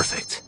Perfect.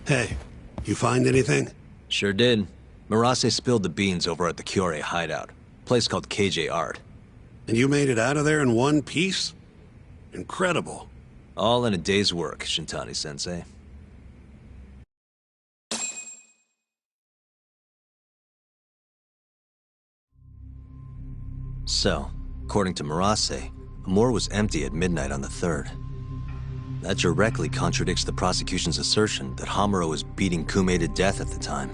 Hey, you find anything? Sure did. Marase spilled the beans over at the Kyorei hideout. Place called KJ Art. And you made it out of there in one piece? Incredible. All in a day's work, Shintani-sensei. So, according to Marase, Amor was empty at midnight on the 3rd. That directly contradicts the prosecution's assertion that Hamura was beating Kume to death at the time.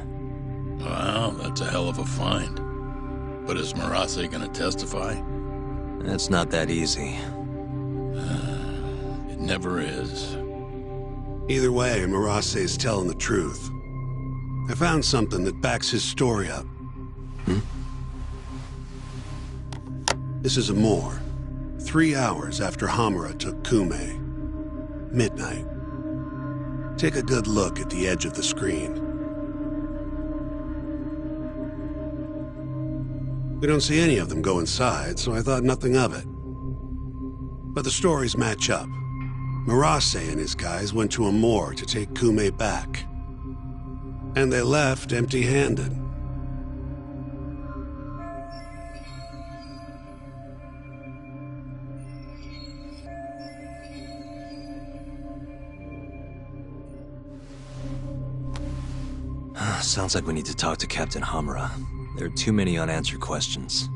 Wow, that's a hell of a find. But is Marase gonna testify? It's not that easy. It never is. Either way, Marase's telling the truth. I found something that backs his story up. This is Amor. 3 hours after Hamura took Kume. Midnight. Take a good look at the edge of the screen. We don't see any of them go inside, so I thought nothing of it. But the stories match up. Marase and his guys went to Amor to take Kume back. And they left empty-handed. Sounds like we need to talk to Captain Hamura. There are too many unanswered questions.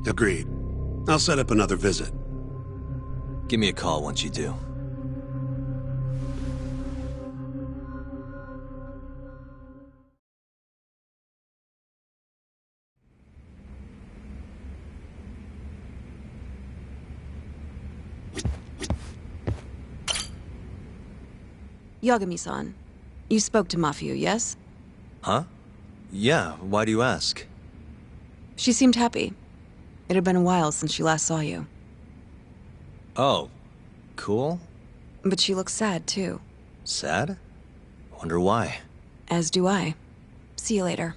Agreed. I'll set up another visit. Give me a call once you do. Yagami-san, you spoke to Mafio, yes? Huh? Yeah, why do you ask? She seemed happy. It had been a while since she last saw you. Oh, cool. But she looks sad, too. Sad? Wonder why. As do I. See you later.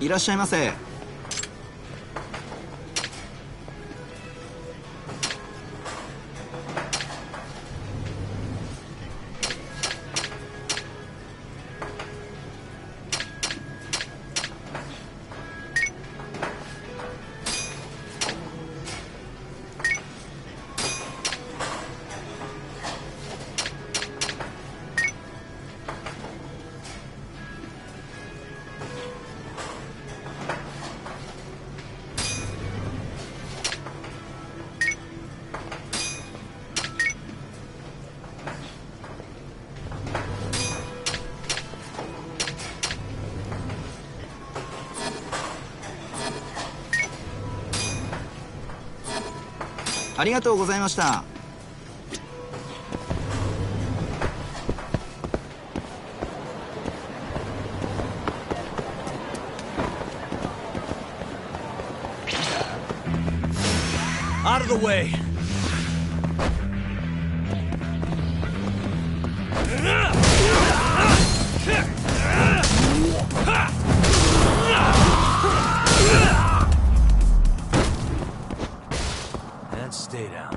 いらっしゃいませ。ありがとうございました。Out of the way. And stay down.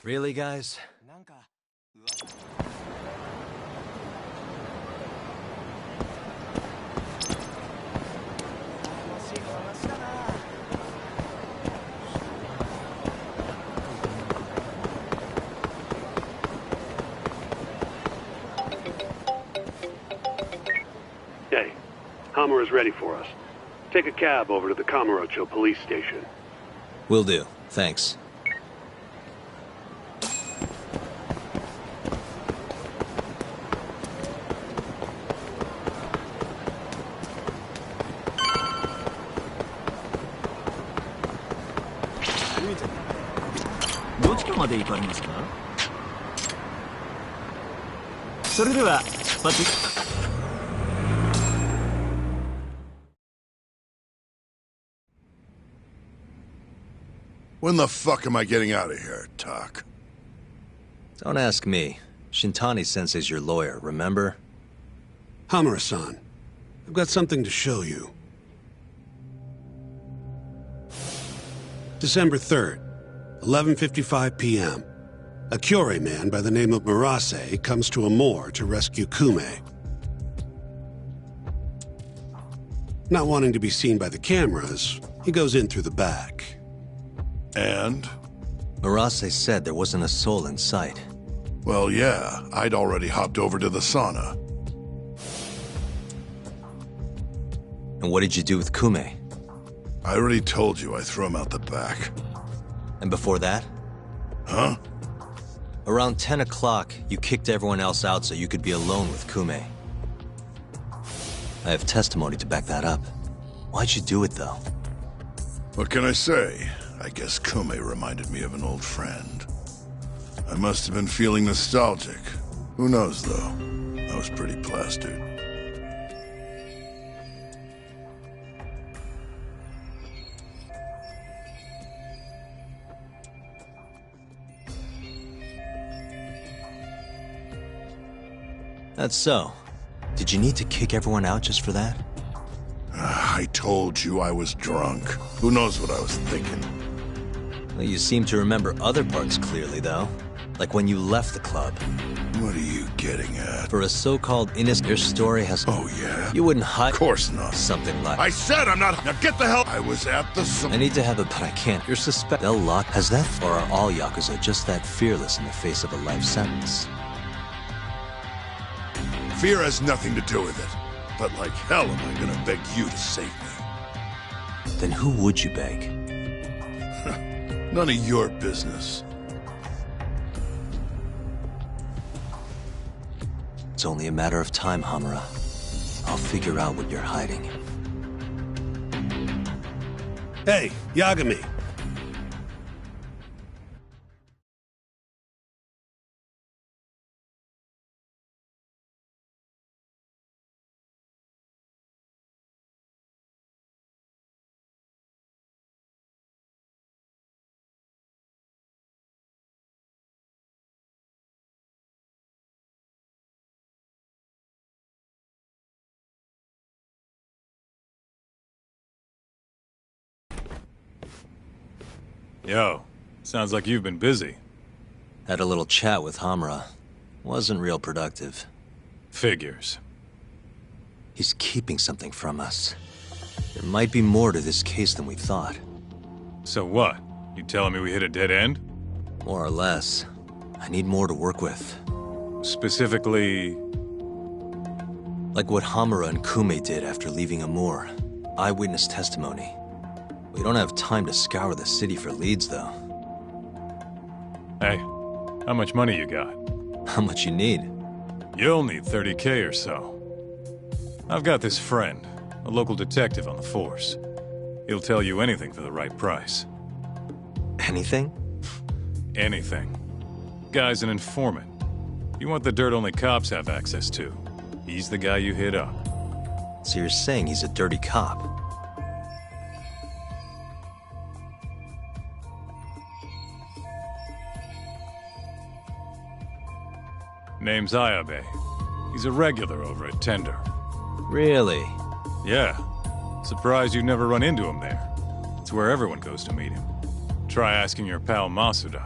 Really, guys? Hey, Hamura's ready for us. Take a cab over to the Kamurocho police station. Will do. Thanks. When the fuck am I getting out of here, Tak? Don't ask me. Shintani-sensei's your lawyer, remember? Hamura-san, I've got something to show you. December 3rd, 11:55 p.m. A Kyorei man by the name of Murase comes to Amor to rescue Kume. Not wanting to be seen by the cameras, he goes in through the back. And? Murase said there wasn't a soul in sight. Well, yeah, I'd already hopped over to the sauna. And what did you do with Kume? I already told you I threw him out the back. And before that? Huh? Around 10 o'clock, you kicked everyone else out so you could be alone with Kume. I have testimony to back that up. Why'd you do it, though? What can I say? I guess Kume reminded me of an old friend. I must have been feeling nostalgic. Who knows, though? I was pretty plastered. That's so. Did you need to kick everyone out just for that? I told you I was drunk. Who knows what I was thinking? Well, you seem to remember other parts clearly, though. Like when you left the club. What are you getting at? For a so-called innocent, your story has... Oh, yeah? You wouldn't hide... Of course not. Something like... I said I'm not... Now get the hell... I was at the... I need to have it, but I can't. You're suspect... They'll lock... Has that... Or are all Yakuza just that fearless in the face of a life sentence? Fear has nothing to do with it. But like hell am I gonna beg you to save me. Then who would you beg? None of your business. It's only a matter of time, Hamura. I'll figure out what you're hiding. Hey, Yagami. Yo, sounds like you've been busy. Had a little chat with Hamura. Wasn't real productive. Figures. He's keeping something from us. There might be more to this case than we thought. So what? You telling me we hit a dead end? More or less. I need more to work with. Specifically... Like what Hamura and Kume did after leaving Amur. Eyewitness testimony. We don't have time to scour the city for leads, though. Hey, how much money you got? How much you need? You'll need 30K or so. I've got this friend, a local detective on the force. He'll tell you anything for the right price. Anything? Anything. Guy's an informant. You want the dirt only cops have access to. He's the guy you hit up. So you're saying he's a dirty cop? Name's Ayabe. He's a regular over at Tender. Really? Yeah. Surprised you've never run into him there. It's where everyone goes to meet him. Try asking your pal Masuda.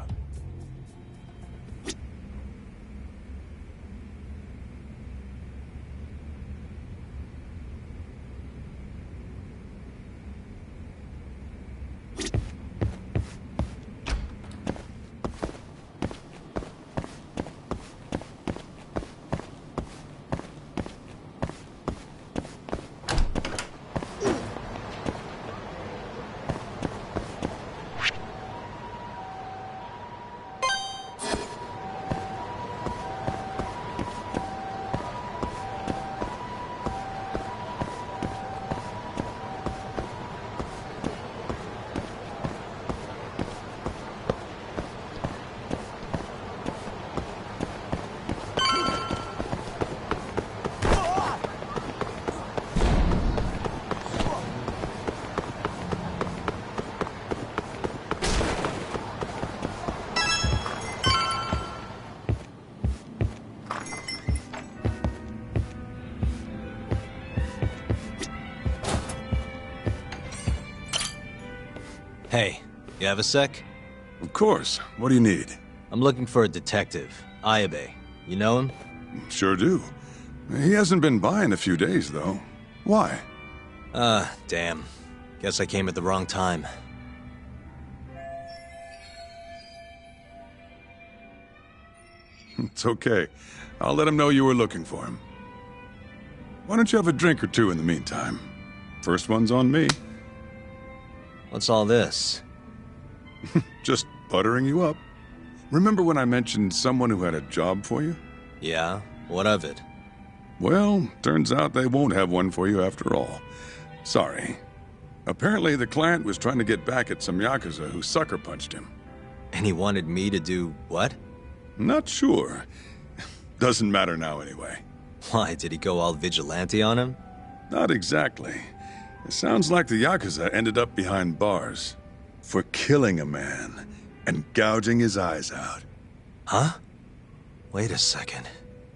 Hey, you have a sec? Of course. What do you need? I'm looking for a detective, Ayabe. You know him? Sure do. He hasn't been by in a few days, though. Why? Damn. Guess I came at the wrong time. It's okay. I'll let him know you were looking for him. Why don't you have a drink or two in the meantime? First one's on me. What's all this? Just buttering you up. Remember when I mentioned someone who had a job for you? Yeah? What of it? Well, turns out they won't have one for you after all. Sorry. Apparently the client was trying to get back at some Yakuza who sucker punched him. And he wanted me to do what? Not sure. Doesn't matter now anyway. Why, did he go all vigilante on him? Not exactly. It sounds like the Yakuza ended up behind bars for killing a man and gouging his eyes out. Huh? Wait a second.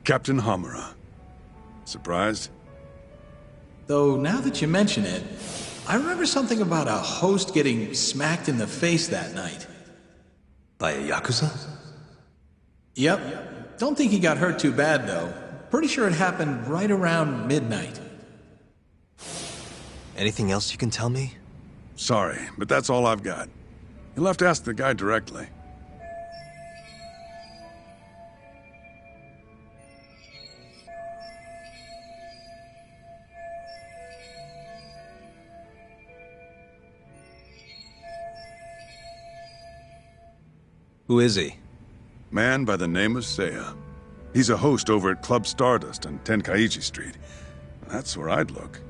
Captain Hamura. Surprised? Though, now that you mention it, I remember something about a host getting smacked in the face that night. By a Yakuza? Yep. Don't think he got hurt too bad, though. Pretty sure it happened right around midnight. Anything else you can tell me? Sorry, but that's all I've got. You'll have to ask the guy directly. Who is he? Man by the name of Seiya. He's a host over at Club Stardust on Tenkaichi Street. That's where I'd look.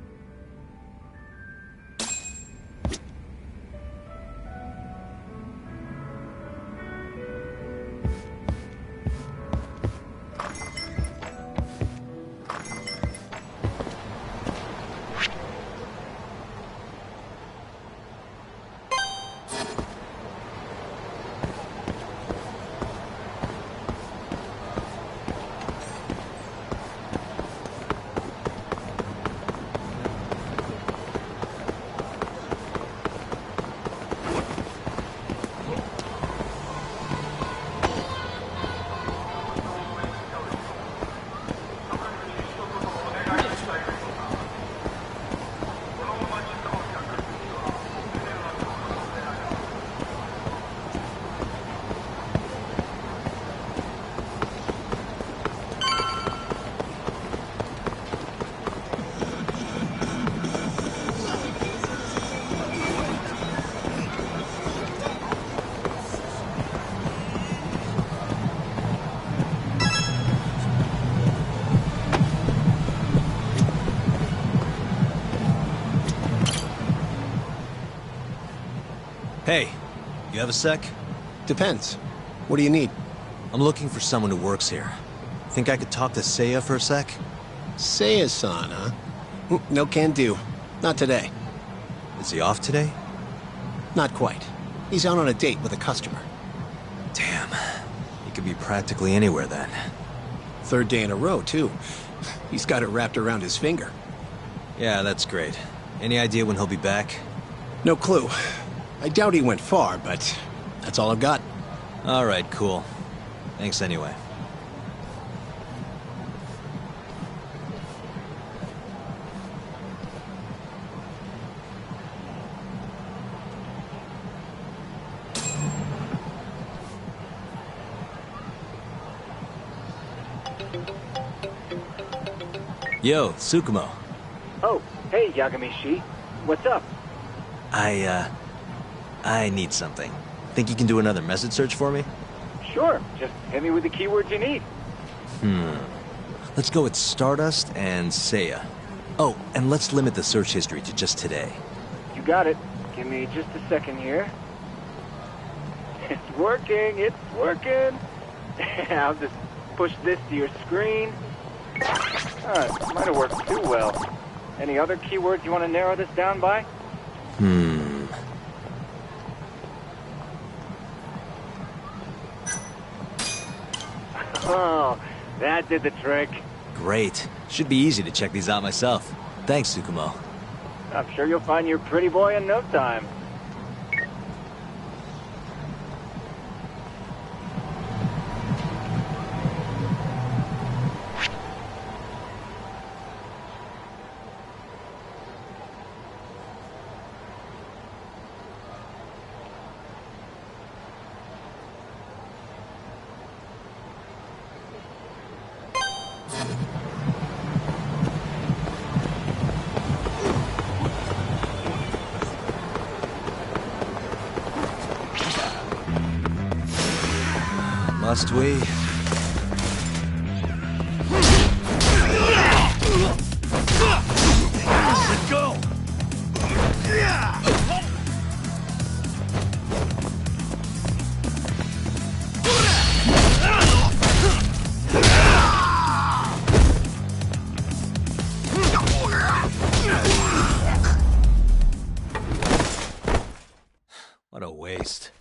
Hey, you have a sec? Depends. What do you need? I'm looking for someone who works here. Think I could talk to Seiya for a sec? Seiya-san, huh? No can do. Not today. Is he off today? Not quite. He's out on a date with a customer. Damn. He could be practically anywhere then. Third day in a row, too. He's got it wrapped around his finger. Yeah, that's great. Any idea when he'll be back? No clue. I doubt he went far, but that's all I've got. All right, cool. Thanks anyway. Yo, Tsukumo. Oh, hey, Yagami-shi. What's up? I need something. Think you can do another message search for me? Sure, just hit me with the keywords you need. Let's go with Stardust and Seiya. Oh, and let's limit the search history to just today. You got it. Give me just a second here. It's working, it's working. I'll just push this to your screen. Might have worked too well. Any other keywords you want to narrow this down by? Oh, that did the trick. Great. Should be easy to check these out myself. Thanks, Tsukumo. I'm sure you'll find your pretty boy in no time. Must we? Let go! What a waste.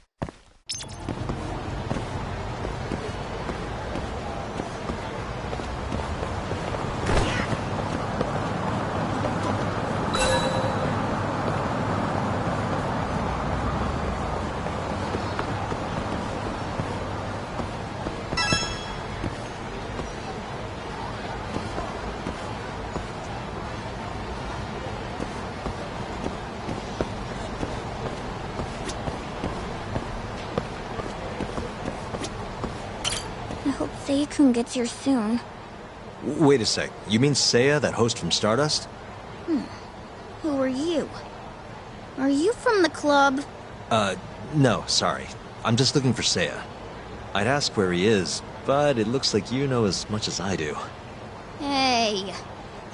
Seiya-kun gets here soon. Wait a sec. You mean Seiya, that host from Stardust? Who are you? Are you from the club? No, sorry. I'm just looking for Seiya. I'd ask where he is, but it looks like you know as much as I do. Hey,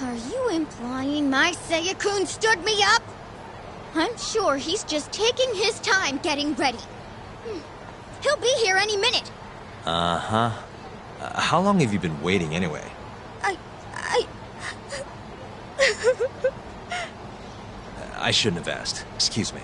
are you implying my Seiya-kun stood me up? I'm sure he's just taking his time getting ready. He'll be here any minute. Uh-huh. How long have you been waiting anyway? I shouldn't have asked. Excuse me.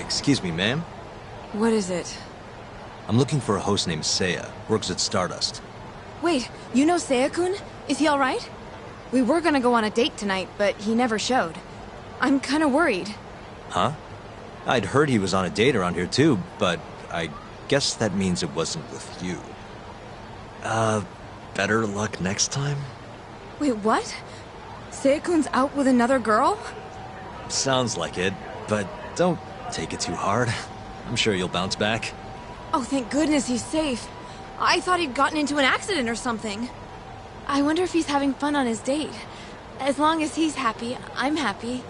Excuse me, ma'am? What is it? I'm looking for a host named Seiya. Works at Stardust. Wait, you know Seiya-kun? Is he alright? We were gonna go on a date tonight, but he never showed. I'm kinda worried. Huh? I'd heard he was on a date around here too, but I guess that means it wasn't with you. Better luck next time? Wait, what? Seiya-kun's out with another girl? Sounds like it, but don't take it too hard. I'm sure you'll bounce back. Oh, thank goodness he's safe. I thought he'd gotten into an accident or something. I wonder if he's having fun on his date. As long as he's happy, I'm happy.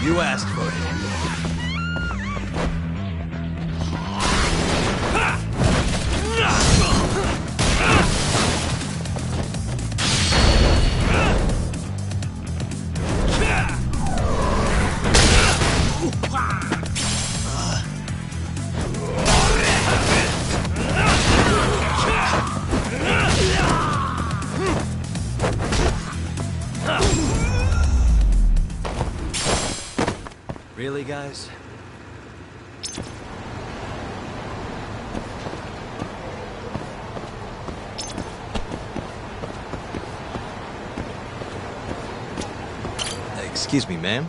You asked for it. Really, guys? Excuse me, ma'am?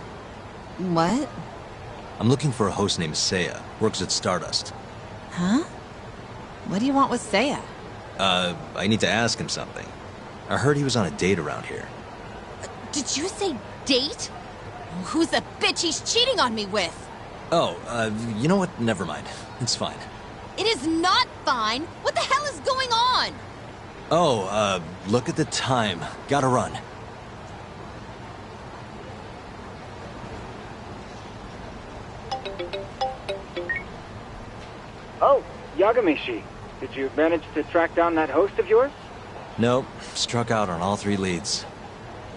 What? I'm looking for a host named Seiya. Works at Stardust. Huh? What do you want with Seiya? I need to ask him something. I heard he was on a date around here. Did you say date? Who's the bitch he's cheating on me with? Oh, you know what? Never mind. It's fine. It is not fine. What the hell is going on? Oh, look at the time. Gotta run. Oh, Yagamishi. Did you manage to track down that host of yours? Nope. Struck out on all 3 leads.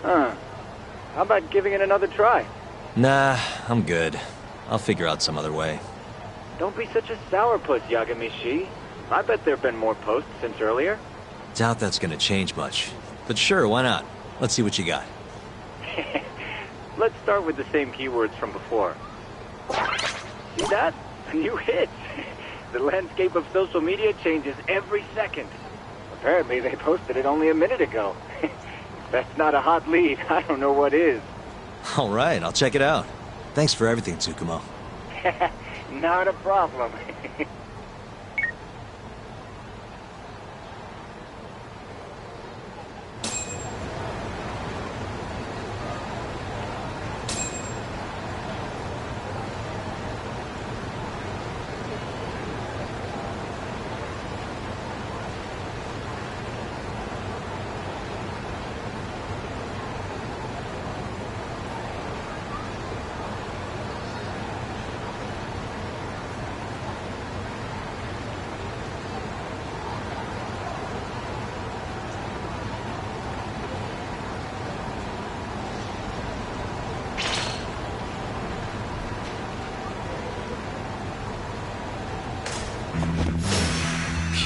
Huh. How about giving it another try? Nah, I'm good. I'll figure out some other way. Don't be such a sourpuss, Yagamishi. I bet there have been more posts since earlier. Doubt that's gonna change much. But sure, why not? Let's see what you got. Let's start with the same keywords from before. See that? A new hit. The landscape of social media changes every second. Apparently they posted it only a minute ago. If that's not a hot lead, I don't know what is. Alright, I'll check it out. Thanks for everything, Tsukumo. Not a problem.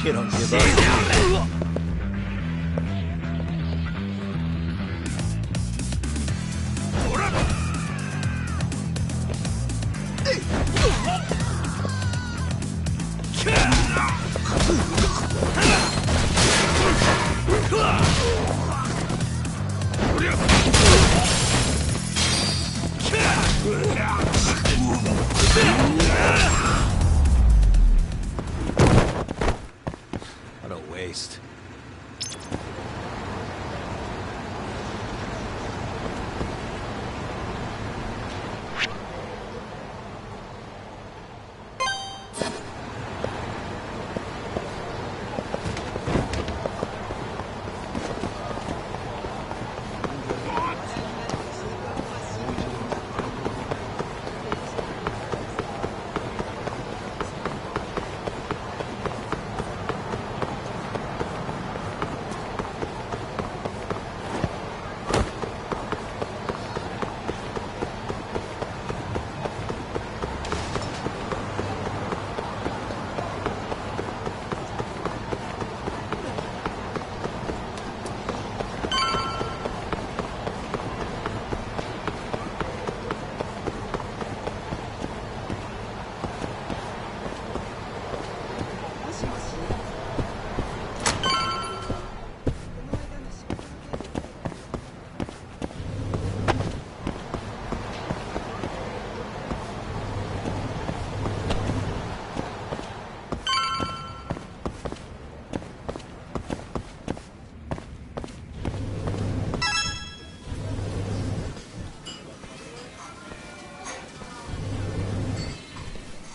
You don't give up. What a waste.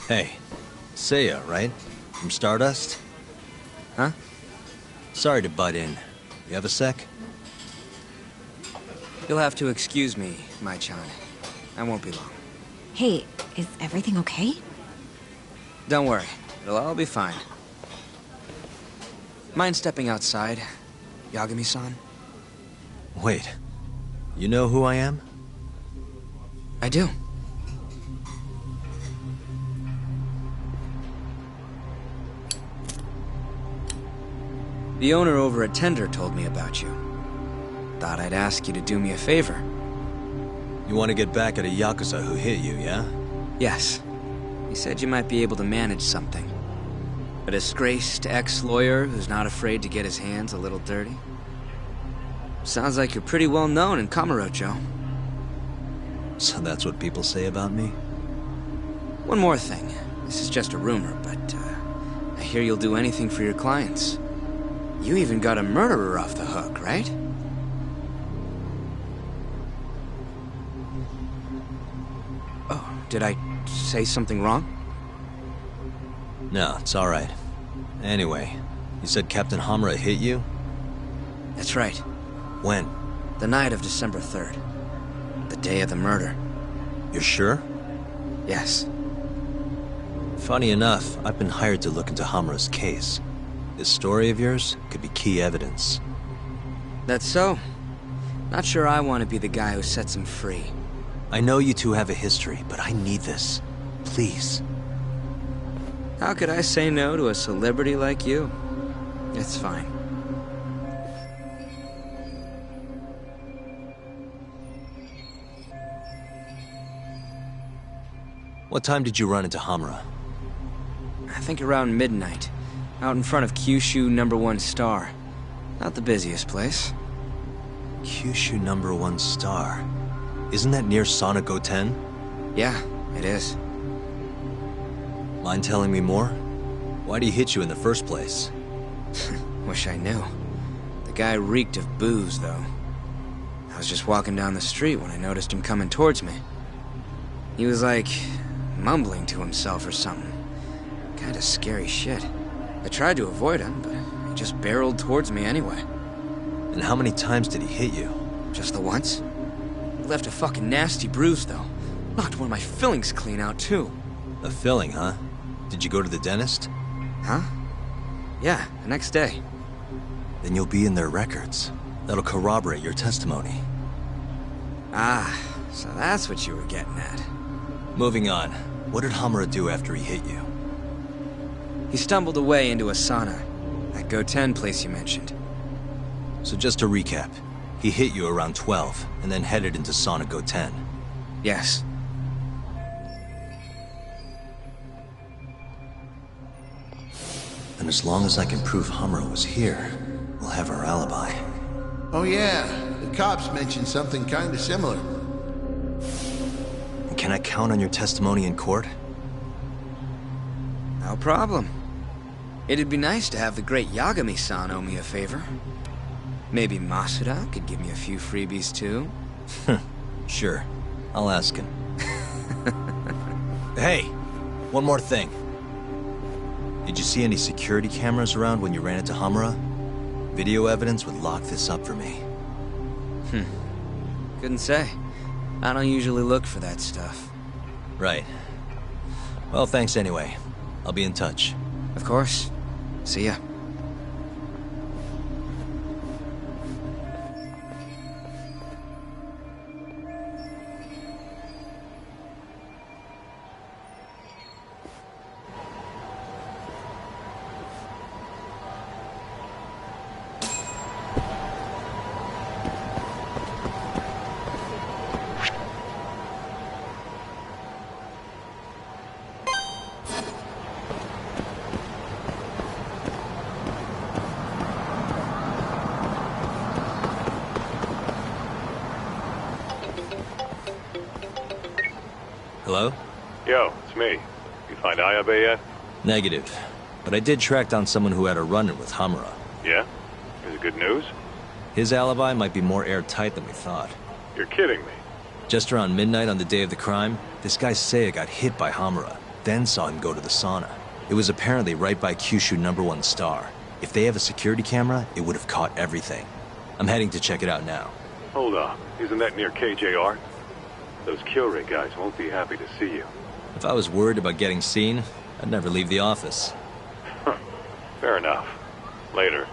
Hey, Seiya, right? From Stardust? Huh? Sorry to butt in. You have a sec? You'll have to excuse me, Mai-chan. I won't be long. Hey, is everything okay? Don't worry. It'll all be fine. Mind stepping outside, Yagami-san? Wait. You know who I am? I do. The owner over at Tender told me about you. Thought I'd ask you to do me a favor. You want to get back at a Yakuza who hit you, yeah? Yes. He said you might be able to manage something. A disgraced ex-lawyer who's not afraid to get his hands a little dirty. Sounds like you're pretty well known in Kamurocho. So that's what people say about me? One more thing. This is just a rumor, but I hear you'll do anything for your clients. You even got a murderer off the hook, right? Oh, did I say something wrong? No, it's alright. Anyway, you said Captain Hamura hit you? That's right. When? The night of December 3rd. The day of the murder. You're sure? Yes. Funny enough, I've been hired to look into Hamura's case. This story of yours could be key evidence. That's so. Not sure I want to be the guy who sets him free. I know you two have a history, but I need this. Please. How could I say no to a celebrity like you? It's fine. What time did you run into Hamura? I think around midnight. Out in front of Kyushu #1 Star. Not the busiest place. Kyushu #1 Star? Isn't that near Sonic 10? Yeah, it is. Mind telling me more? Why'd he hit you in the first place? Wish I knew. The guy reeked of booze, though. I was just walking down the street when I noticed him coming towards me. He was like, mumbling to himself or something. Kinda scary shit. I tried to avoid him, but he just barreled towards me anyway. And how many times did he hit you? Just the once. He left a fucking nasty bruise, though. Knocked one of my fillings clean out, too. A filling, huh? Did you go to the dentist? Huh? Yeah, the next day. Then you'll be in their records. That'll corroborate your testimony. Ah, so that's what you were getting at. Moving on. What did Hamura do after he hit you? He stumbled away into a sauna, That Go 10 place you mentioned. So just to recap, he hit you around 12, and then headed into Sonic Go 10. Yes. And as long as I can prove Hamura was here, we'll have our alibi. Oh yeah, the cops mentioned something kinda similar. And can I count on your testimony in court? No problem. It'd be nice to have the great Yagami-san owe me a favor. Maybe Masuda could give me a few freebies too. Sure, I'll ask him. Hey, one more thing. Did you see any security cameras around when you ran into Hamura? Video evidence would lock this up for me. Couldn't say. I don't usually look for that stuff. Right. Well, thanks anyway. I'll be in touch. Of course. See ya. Hello? Yo, it's me. You find Ayabe yet? Negative. But I did track down someone who had a run-in with Hamura. Yeah? Is it good news? His alibi might be more airtight than we thought. You're kidding me. Just around midnight on the day of the crime, this guy Seiya got hit by Hamura, then saw him go to the sauna. It was apparently right by Kyushu #1 Star. If they have a security camera, it would have caught everything. I'm heading to check it out now. Hold on. Isn't that near KJR? Those Kyorai guys won't be happy to see you. If I was worried about getting seen, I'd never leave the office. Fair enough. Later.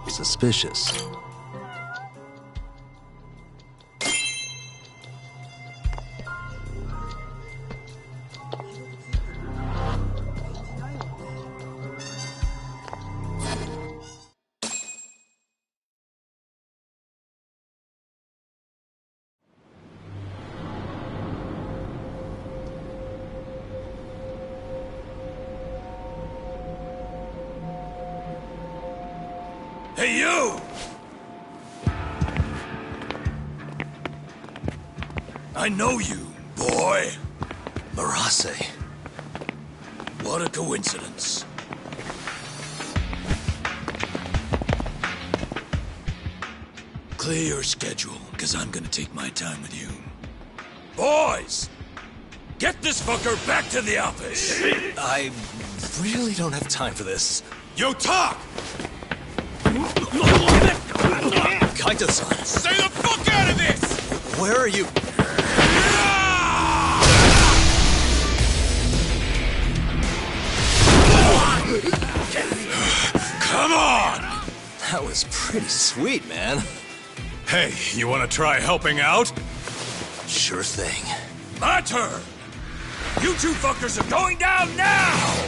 Suspicious. Hey, you! I know you, boy. Murase. What a coincidence. Clear your schedule, because I'm gonna take my time with you. Boys! Get this fucker back to the office! I really don't have time for this. You talk! Kaito-san! Stay the fuck out of this! Where are you? Come on! That was pretty sweet, man. Hey, you wanna try helping out? Sure thing. My turn! You two fuckers are going down now!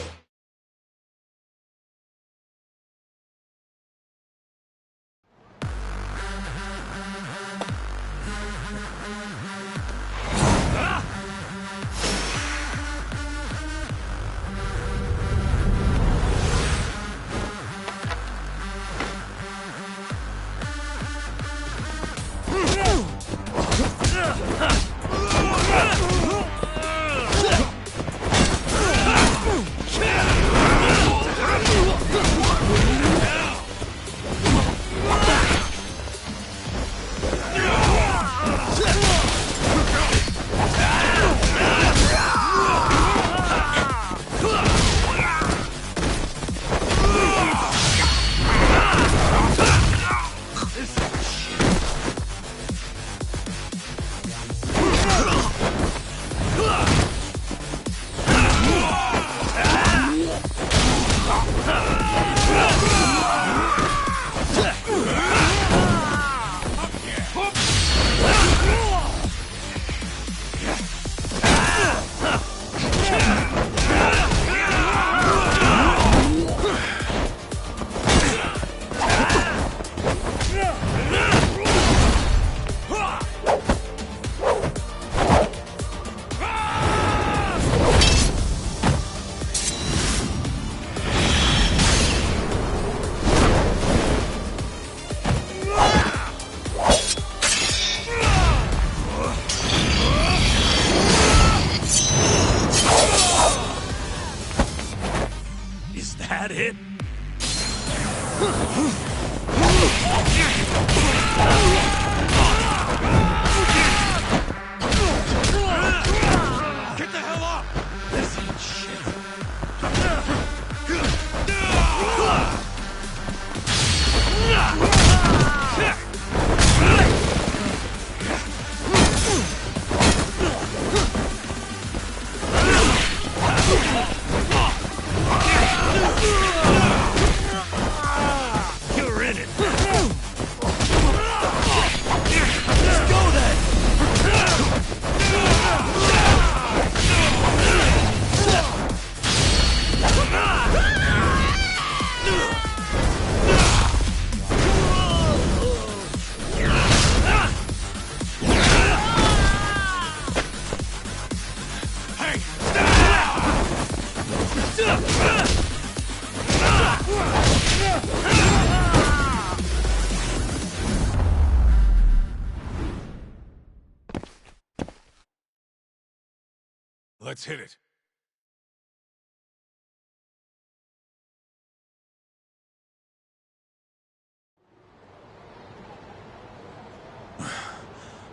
let's hit it.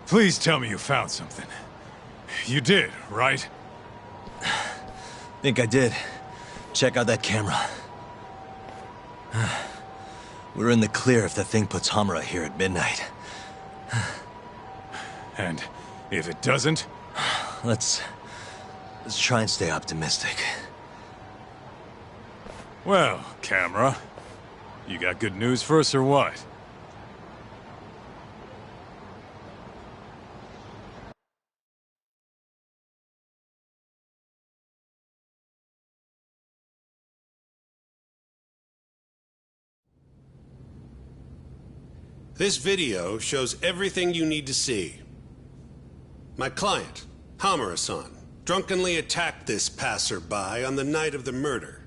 Please tell me you found something. You did, right? Think I did. Check out that camera. We're in the clear if the thing puts Hamura here at midnight. And if it doesn't? Let's try and stay optimistic. Well, camera, you got good news for us or what? This video shows everything you need to see. My client, Hamura-san, drunkenly attacked this passerby on the night of the murder.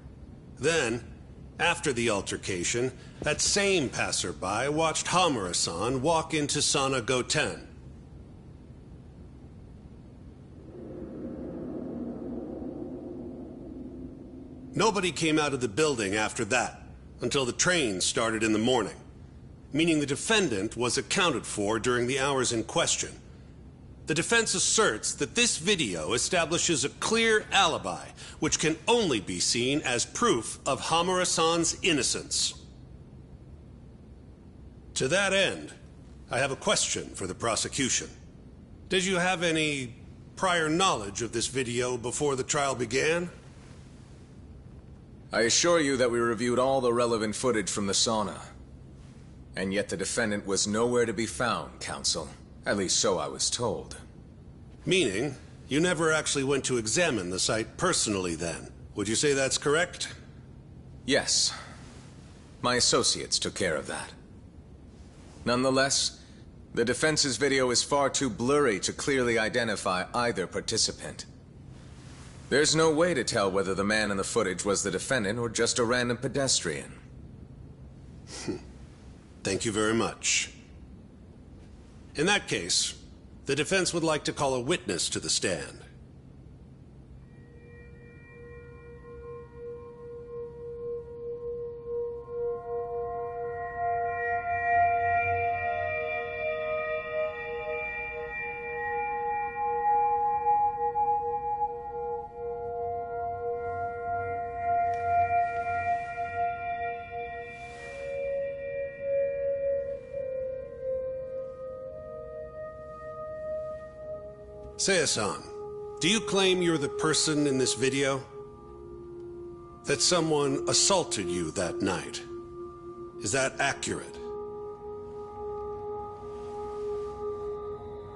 Then, after the altercation, that same passerby watched Hamura-san walk into Sana Goten. Nobody came out of the building after that, until the train started in the morning, meaning the defendant was accounted for during the hours in question. The defense asserts that this video establishes a clear alibi, which can only be seen as proof of Hamura-san's innocence. To that end, I have a question for the prosecution. Did you have any prior knowledge of this video before the trial began? I assure you that we reviewed all the relevant footage from the sauna. And yet the defendant was nowhere to be found, counsel. At least so I was told. Meaning, you never actually went to examine the site personally then. Would you say that's correct? Yes. My associates took care of that. Nonetheless, the defense's video is far too blurry to clearly identify either participant. There's no way to tell whether the man in the footage was the defendant or just a random pedestrian. Thank you very much. In that case, the defense would like to call a witness to the stand. Seiya-san, do you claim you're the person in this video? That someone assaulted you that night? Is that accurate?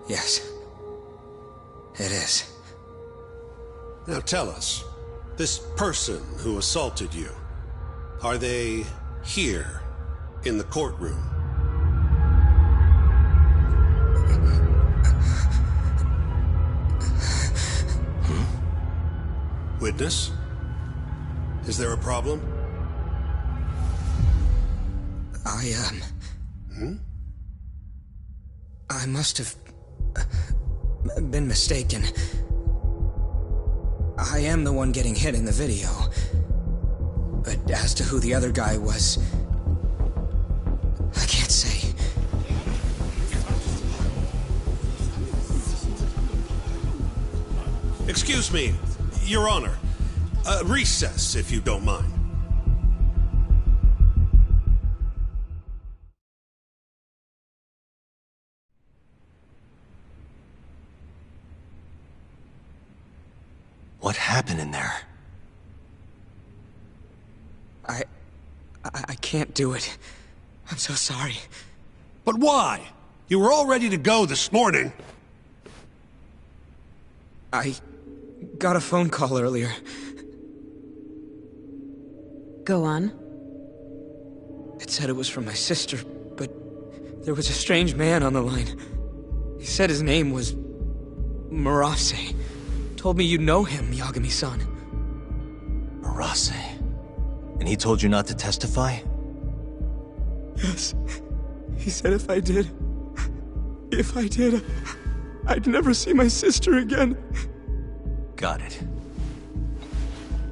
Yes. It is. Now tell us, this person who assaulted you, are they here in the courtroom? Witness? Is there a problem? I must have been mistaken. I am the one getting hit in the video. But as to who the other guy was, I can't say. Excuse me, Your Honor. Recess, if you don't mind. What happened in there? I can't do it. I'm so sorry. But why? You were all ready to go this morning. I got a phone call earlier. Go on. It said it was from my sister, but there was a strange man on the line. He said his name was Murase. Told me you know him, Yagami-san. Murase? And he told you not to testify? Yes. He said if I did, I'd never see my sister again. Got it.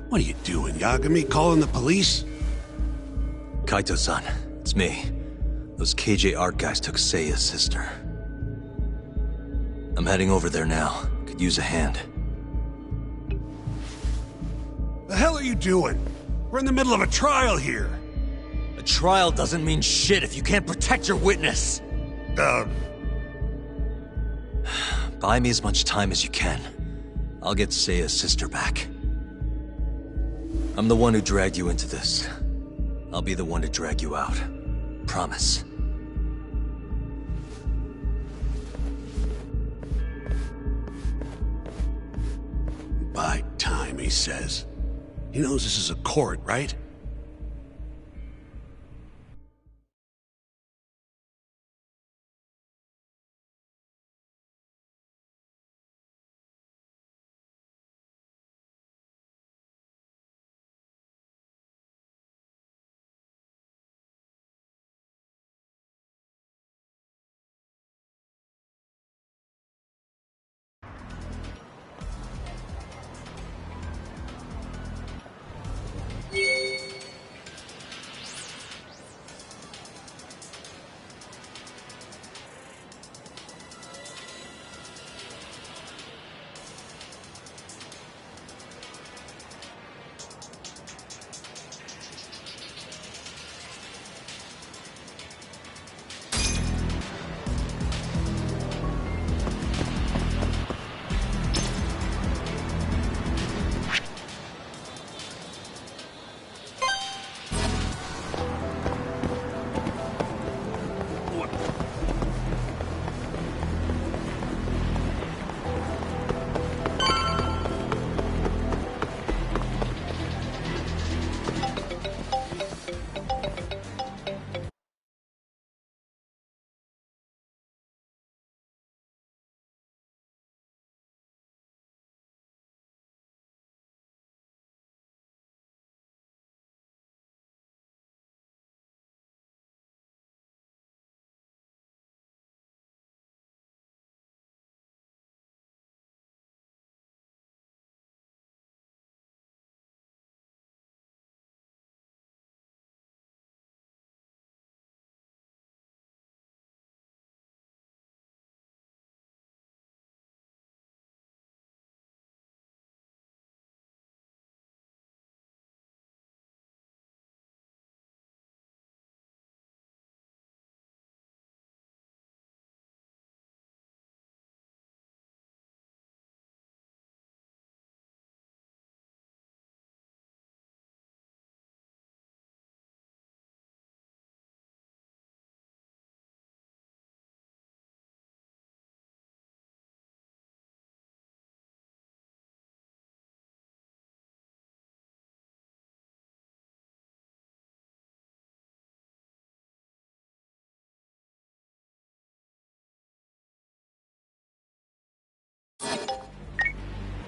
What are you doing, Yagami? Calling the police? Kaito-san, it's me. Those KJ Art guys took Seiya's sister. I'm heading over there now. Could use a hand. The hell are you doing? We're in the middle of a trial here. A trial doesn't mean shit if you can't protect your witness. Buy me as much time as you can. I'll get Seiya's sister back. I'm the one who dragged you into this. I'll be the one to drag you out. Promise. Buy time, he says. He knows this is a court, right?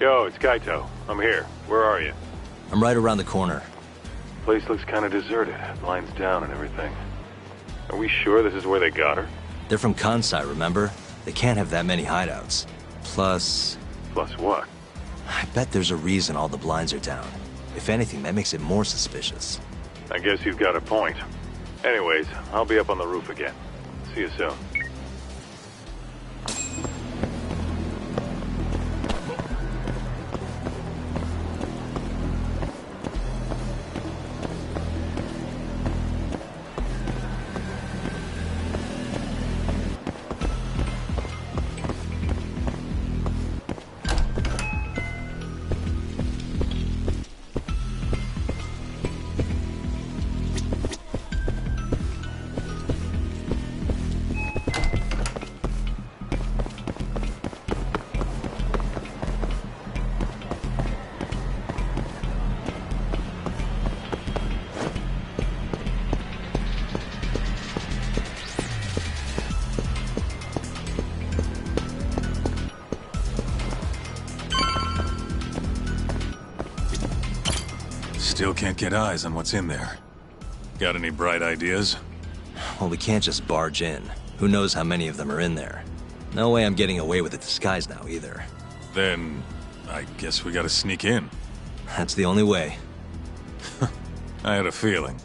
Yo, it's Kaito. I'm here. Where are you? I'm right around the corner. Place looks kind of deserted. Blinds down and everything. Are we sure this is where they got her? They're from Kansai, remember? They can't have that many hideouts. Plus... Plus what? I bet there's a reason all the blinds are down. If anything, that makes it more suspicious. I guess you've got a point. Anyways, I'll be up on the roof again. See you soon. Still can't get eyes on what's in there. Got any bright ideas? Well, we can't just barge in. Who knows how many of them are in there? No way I'm getting away with a disguise now, either. Then, I guess we gotta sneak in. That's the only way. I had a feeling.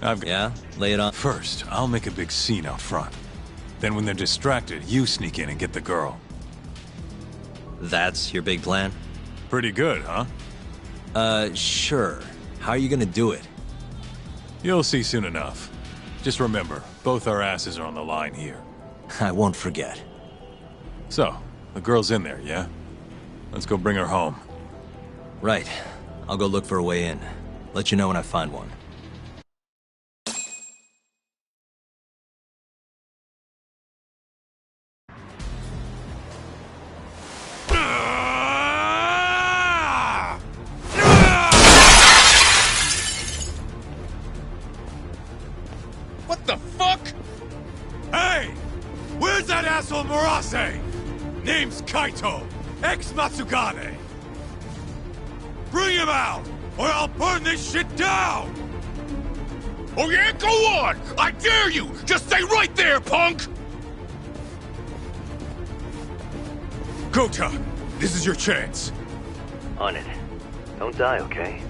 Yeah? Lay it on. First, I'll make a big scene out front. Then when they're distracted, you sneak in and get the girl. That's your big plan? Pretty good, huh? Sure. How are you gonna do it? You'll see soon enough. Just remember, both our asses are on the line here. I won't forget. So, the girl's in there, yeah? Let's go bring her home. Right. I'll go look for a way in. Let you know when I find one. What the fuck? Hey! Where's that asshole Murase? Name's Kaito, ex-Matsugane. Bring him out, or I'll burn this shit down! Oh yeah? Go on! I dare you! Just stay right there, punk! Kota, this is your chance. On it. Don't die, okay?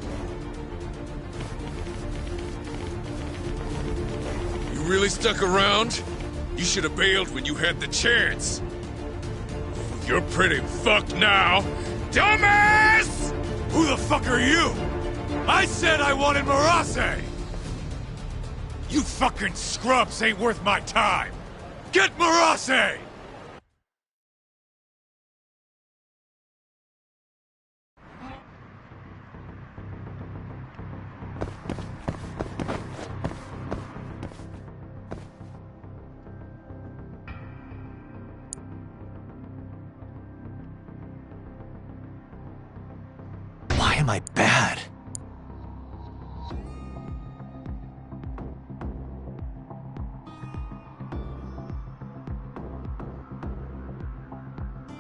You really stuck around? You should have bailed when you had the chance. You're pretty fucked now. Dumbass! Who the fuck are you? I said I wanted Murase! You fucking scrubs ain't worth my time! Get Murase! Why am I bad?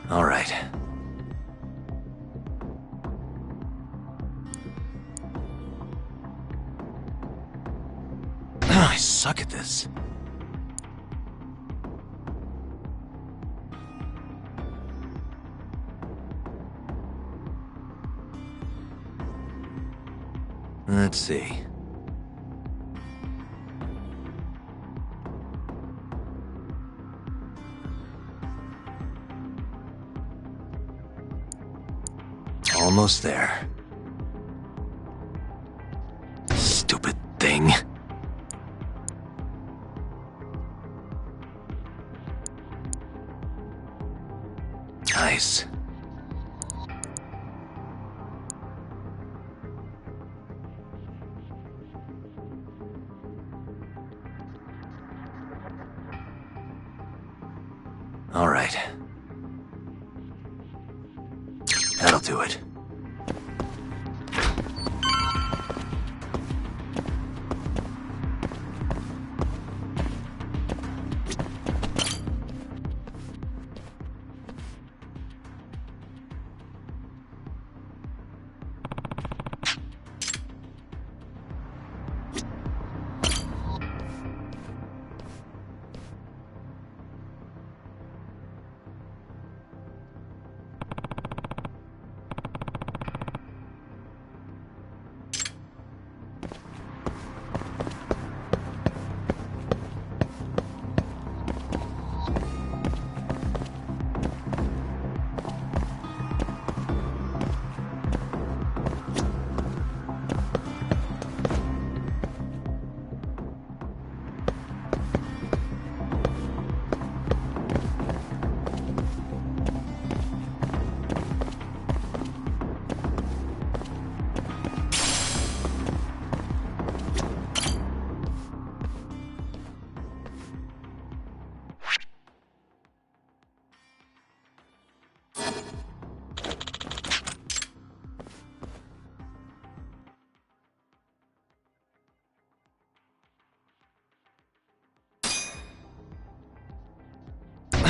All right. I suck at this. Let's see. Almost there. Stupid thing. Nice. All right. That'll do it.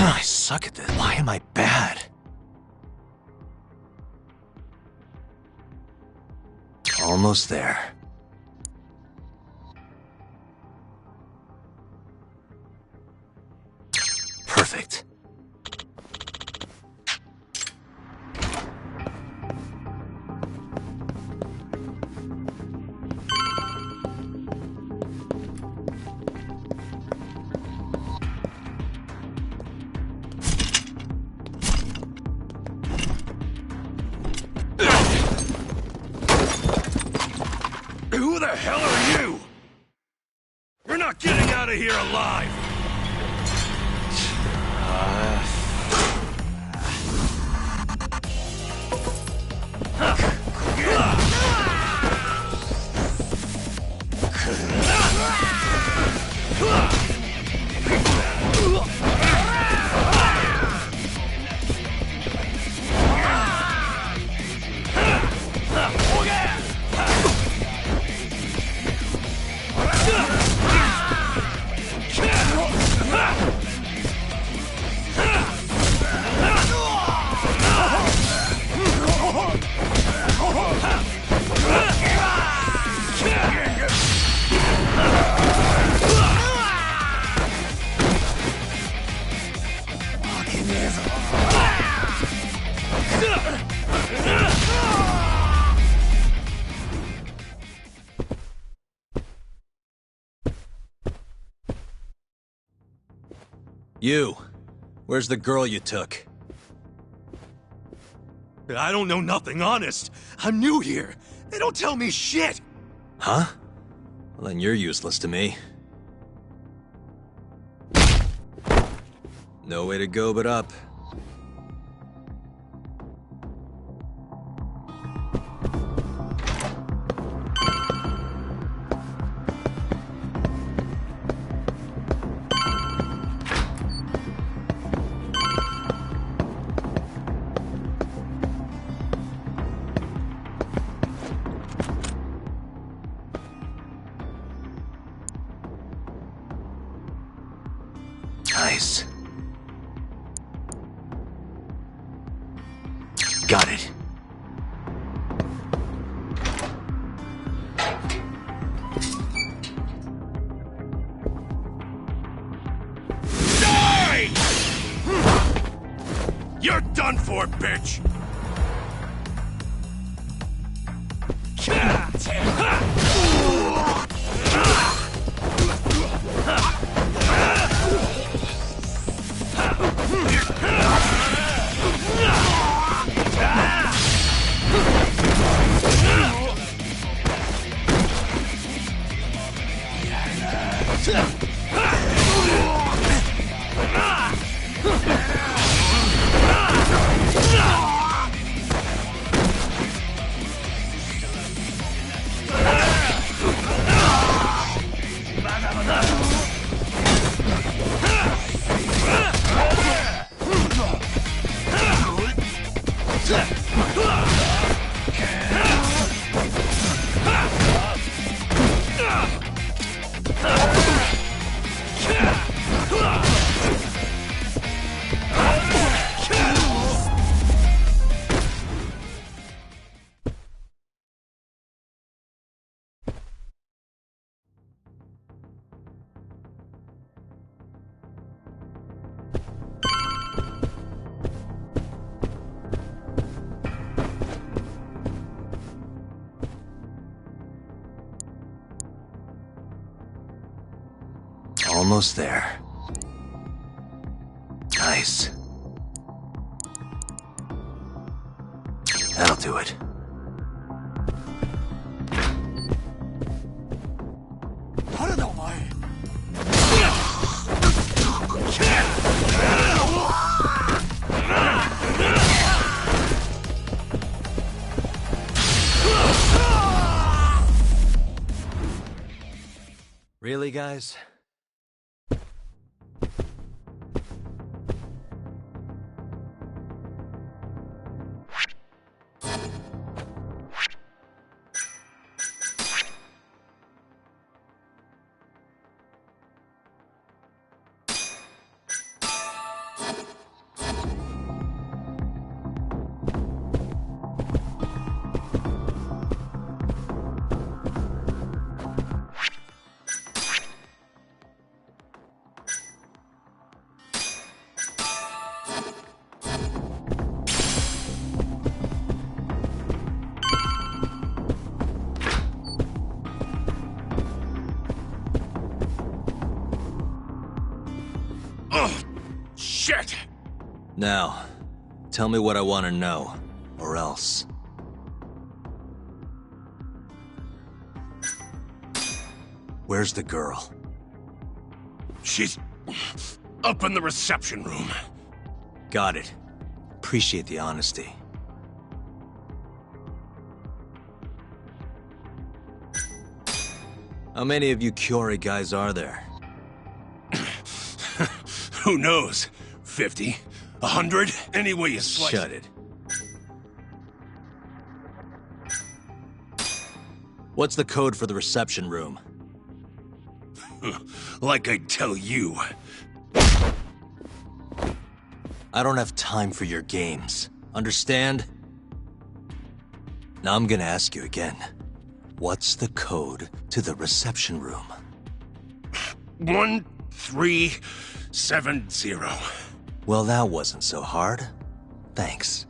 I suck at this. Why am I bad? Almost there. Perfect. who the hell are you? You're not getting out of here alive! You! Where's the girl you took? I don't know nothing, honest. I'm new here. They don't tell me shit. Huh? Well, then you're useless to me. No way to go but up. Nice. Got it. Die! You're done for, bitch! Almost there. Nice. That'll do it. Really, guys? Shit! Now, tell me what I want to know, or else. Where's the girl? She's up in the reception room. Got it. Appreciate the honesty. How many of you Curie guys are there? Who knows? 50? 100? Any way you slice Shut it. What's the code for the reception room? Like I'd tell you. I don't have time for your games. Understand? Now I'm gonna ask you again. What's the code to the reception room? 1370. Well, that wasn't so hard. Thanks.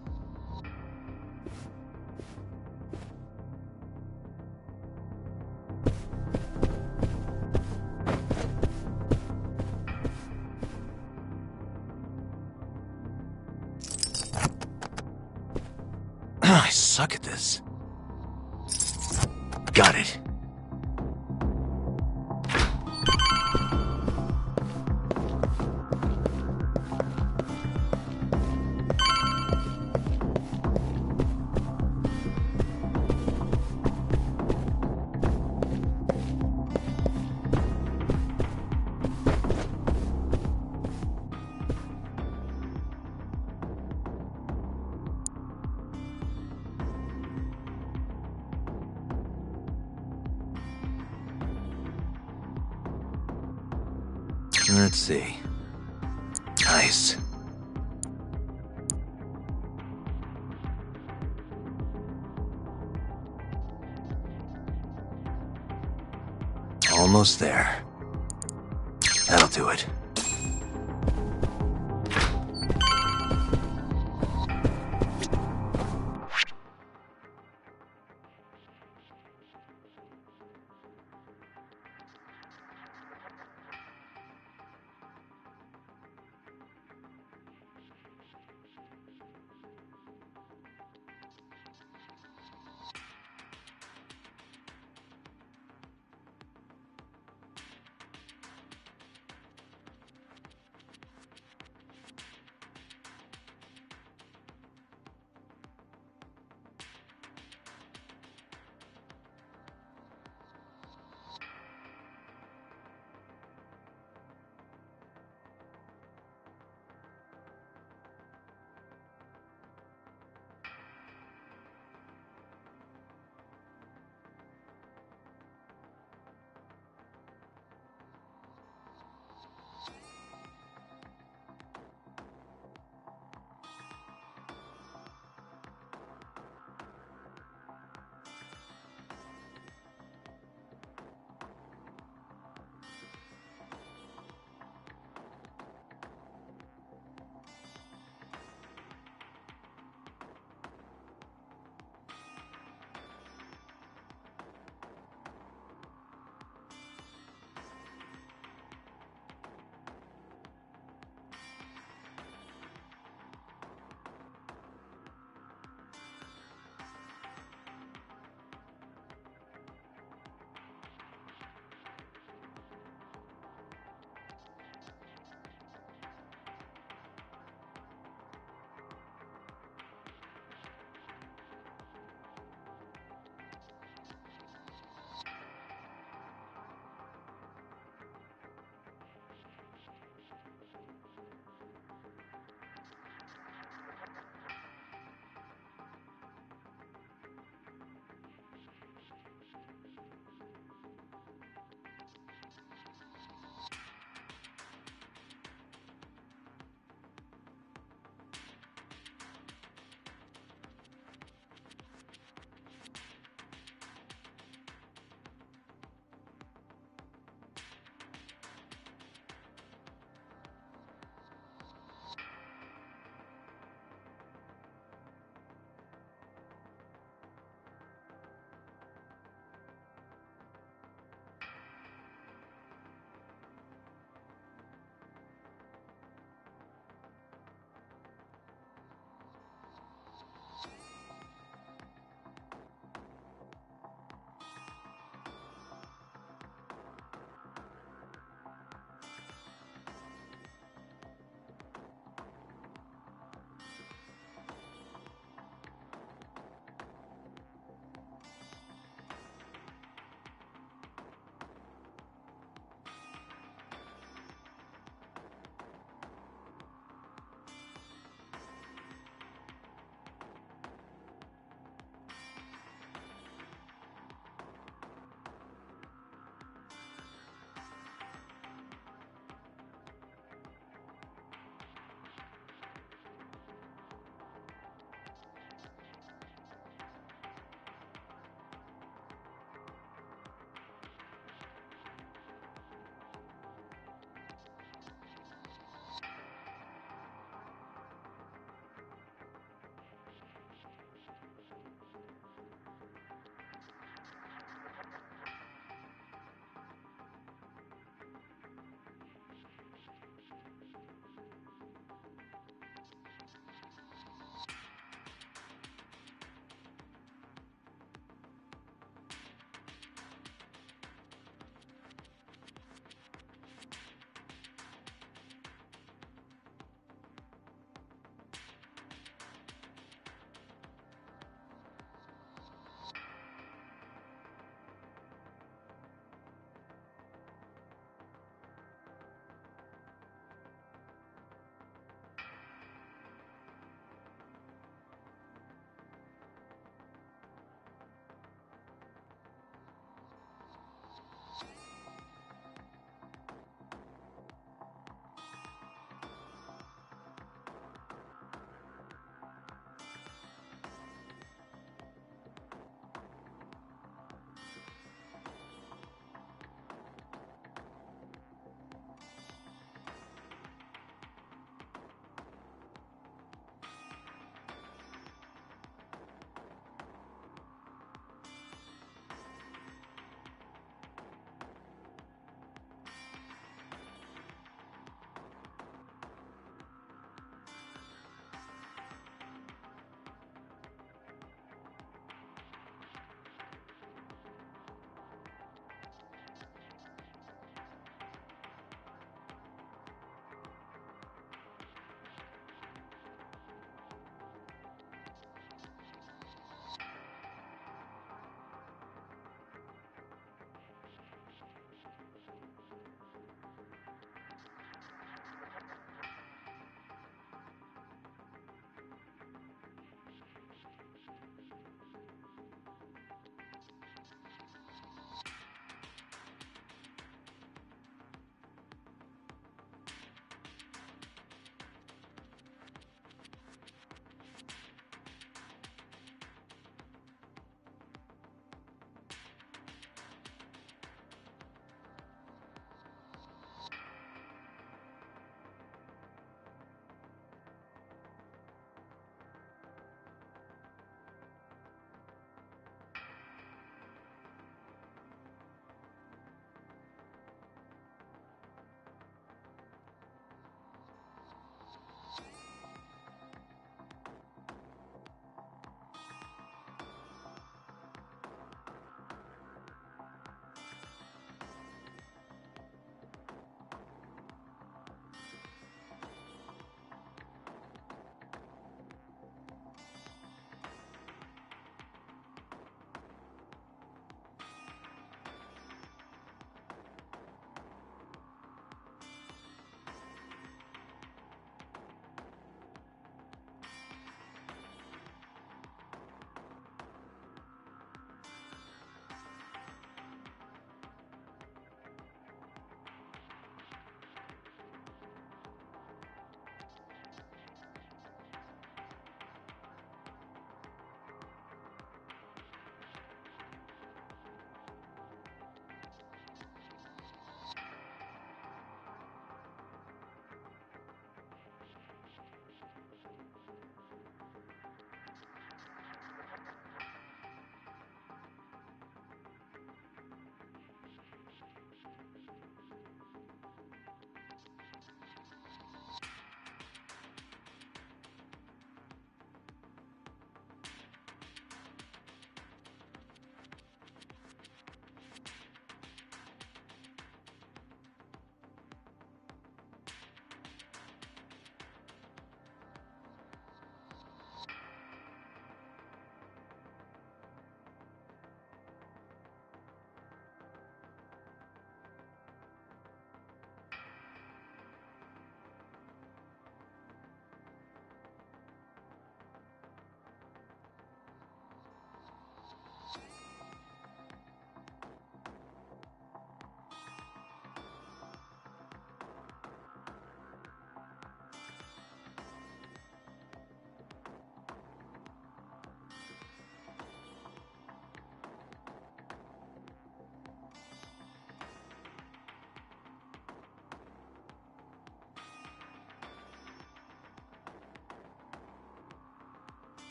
I suck at this. Got it. Let's see. Nice. Almost there. That'll do it.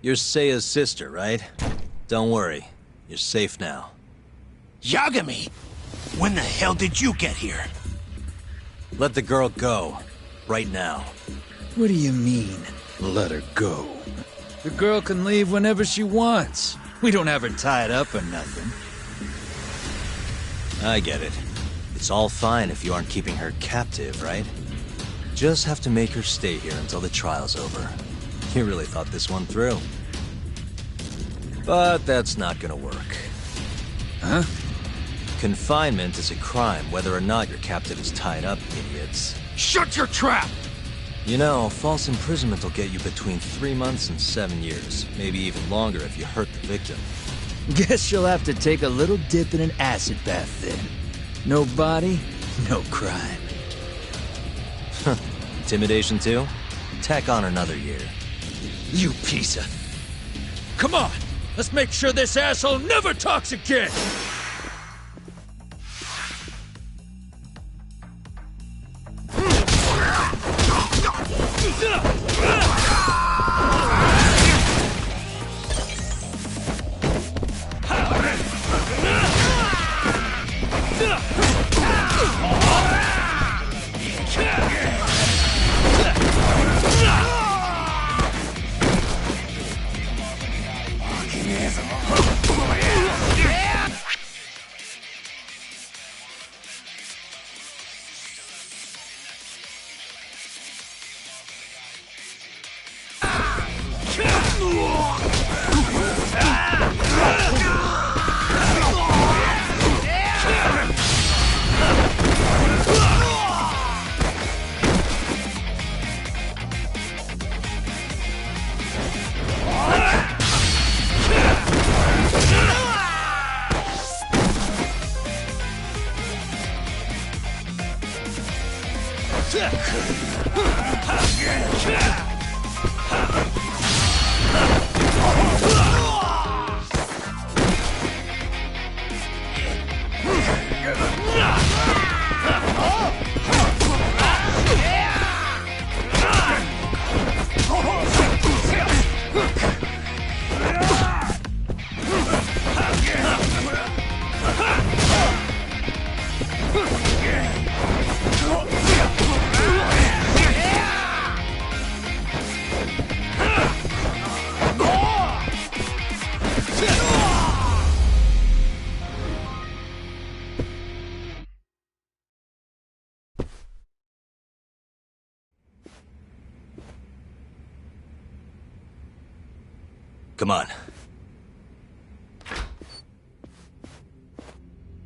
You're Seiya's sister, right? Don't worry. You're safe now. Yagami! When the hell did you get here? Let the girl go. Right now. What do you mean, let her go? The girl can leave whenever she wants. We don't have her tied up or nothing. I get it. It's all fine if you aren't keeping her captive, right? Just have to make her stay here until the trial's over. You really thought this one through. But that's not gonna work. Huh? Confinement is a crime whether or not your captive is tied up, idiots. Shut your trap! You know, false imprisonment will get you between 3 months and 7 years. Maybe even longer if you hurt the victim. Guess you'll have to take a little dip in an acid bath then. No body, no crime. Intimidation too? Tack on another year. You piece of... Come on! Let's make sure this asshole never talks again! Come on.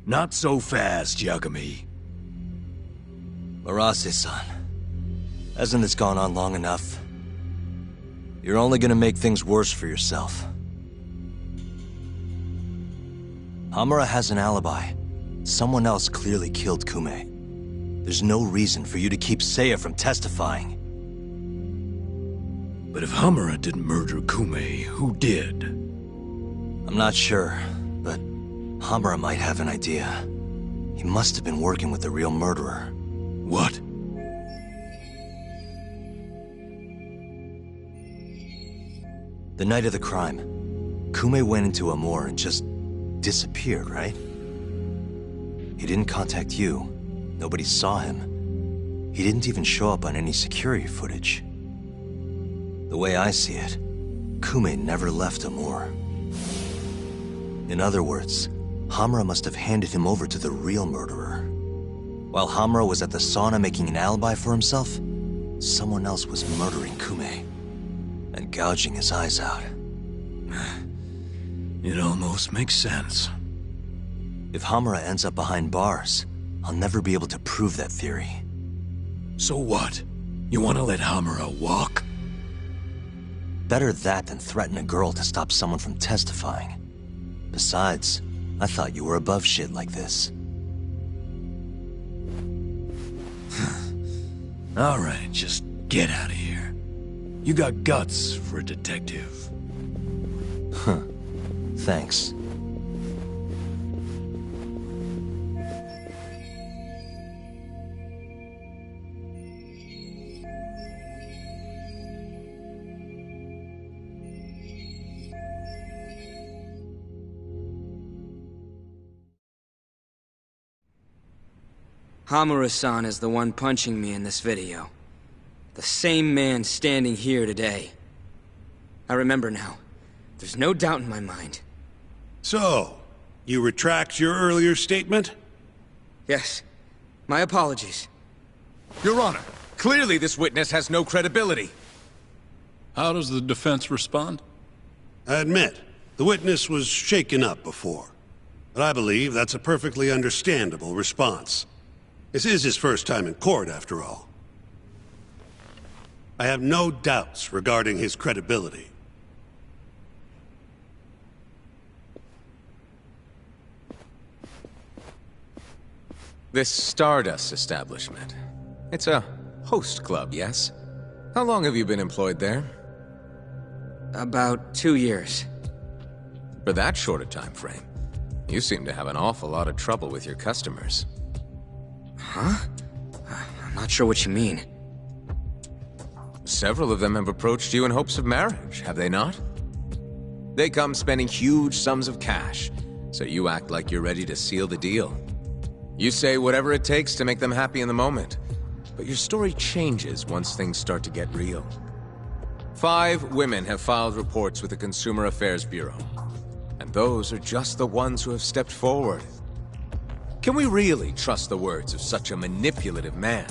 Not so fast, Yagami. Marase-san, hasn't this gone on long enough? You're only gonna make things worse for yourself. Hamura has an alibi. Someone else clearly killed Kume. There's no reason for you to keep Seiya from testifying. But if Hamura didn't murder Kume, who did? I'm not sure, but Hamura might have an idea. He must have been working with the real murderer. What? The night of the crime, Kume went into a moor and just disappeared, right? He didn't contact you. Nobody saw him. He didn't even show up on any security footage. The way I see it, Kume never left Amur. In other words, Hamura must have handed him over to the real murderer. While Hamura was at the sauna making an alibi for himself, someone else was murdering Kume and gouging his eyes out. It almost makes sense. If Hamura ends up behind bars, I'll never be able to prove that theory. So what? You want to let Hamura walk? Better that than threaten a girl to stop someone from testifying. Besides, I thought you were above shit like this. All right, just get out of here. You got guts for a detective. Huh. Thanks. Hamura-san is the one punching me in this video. The same man standing here today. I remember now. There's no doubt in my mind. So, you retract your earlier statement? Yes. My apologies. Your Honor, clearly this witness has no credibility. How does the defense respond? I admit, the witness was shaken up before. But I believe that's a perfectly understandable response. This is his first time in court, after all. I have no doubts regarding his credibility. This Stardust establishment. It's a host club, yes? How long have you been employed there? About 2 years. For that short a time frame, you seem to have an awful lot of trouble with your customers. Huh? I'm not sure what you mean. Several of them have approached you in hopes of marriage, have they not? They come spending huge sums of cash, so you act like you're ready to seal the deal. You say whatever it takes to make them happy in the moment, but your story changes once things start to get real. 5 women have filed reports with the Consumer Affairs Bureau, and those are just the ones who have stepped forward. Can we really trust the words of such a manipulative man?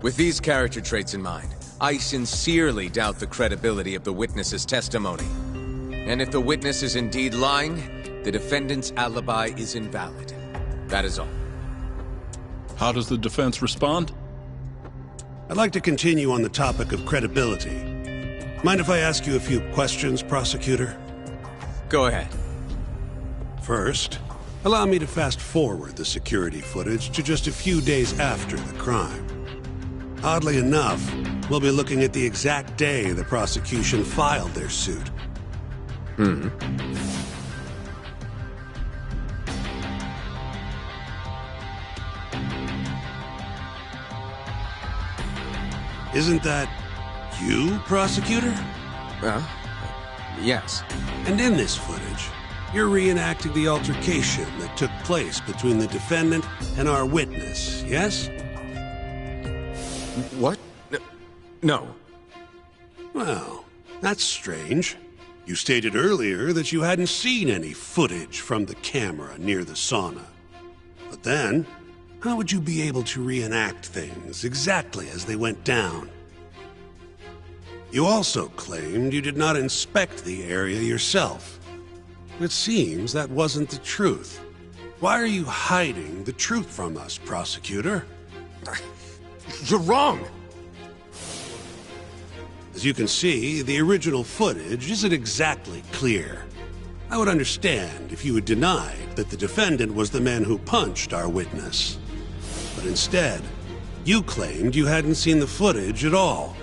With these character traits in mind, I sincerely doubt the credibility of the witness's testimony. And if the witness is indeed lying, the defendant's alibi is invalid. That is all. How does the defense respond? I'd like to continue on the topic of credibility. Mind if I ask you a few questions, prosecutor? Go ahead. First, allow me to fast forward the security footage to just a few days after the crime. Oddly enough, we'll be looking at the exact day the prosecution filed their suit. Isn't that you, prosecutor? Yes. And in this footage, you're reenacting the altercation that took place between the defendant and our witness, yes? What? No. Well, that's strange. You stated earlier that you hadn't seen any footage from the camera near the sauna. But then, how would you be able to reenact things exactly as they went down? You also claimed you did not inspect the area yourself. It seems that wasn't the truth. Why are you hiding the truth from us, prosecutor? You're wrong! As you can see, the original footage isn't exactly clear. I would understand if you had denied that the defendant was the man who punched our witness. But instead, you claimed you hadn't seen the footage at all.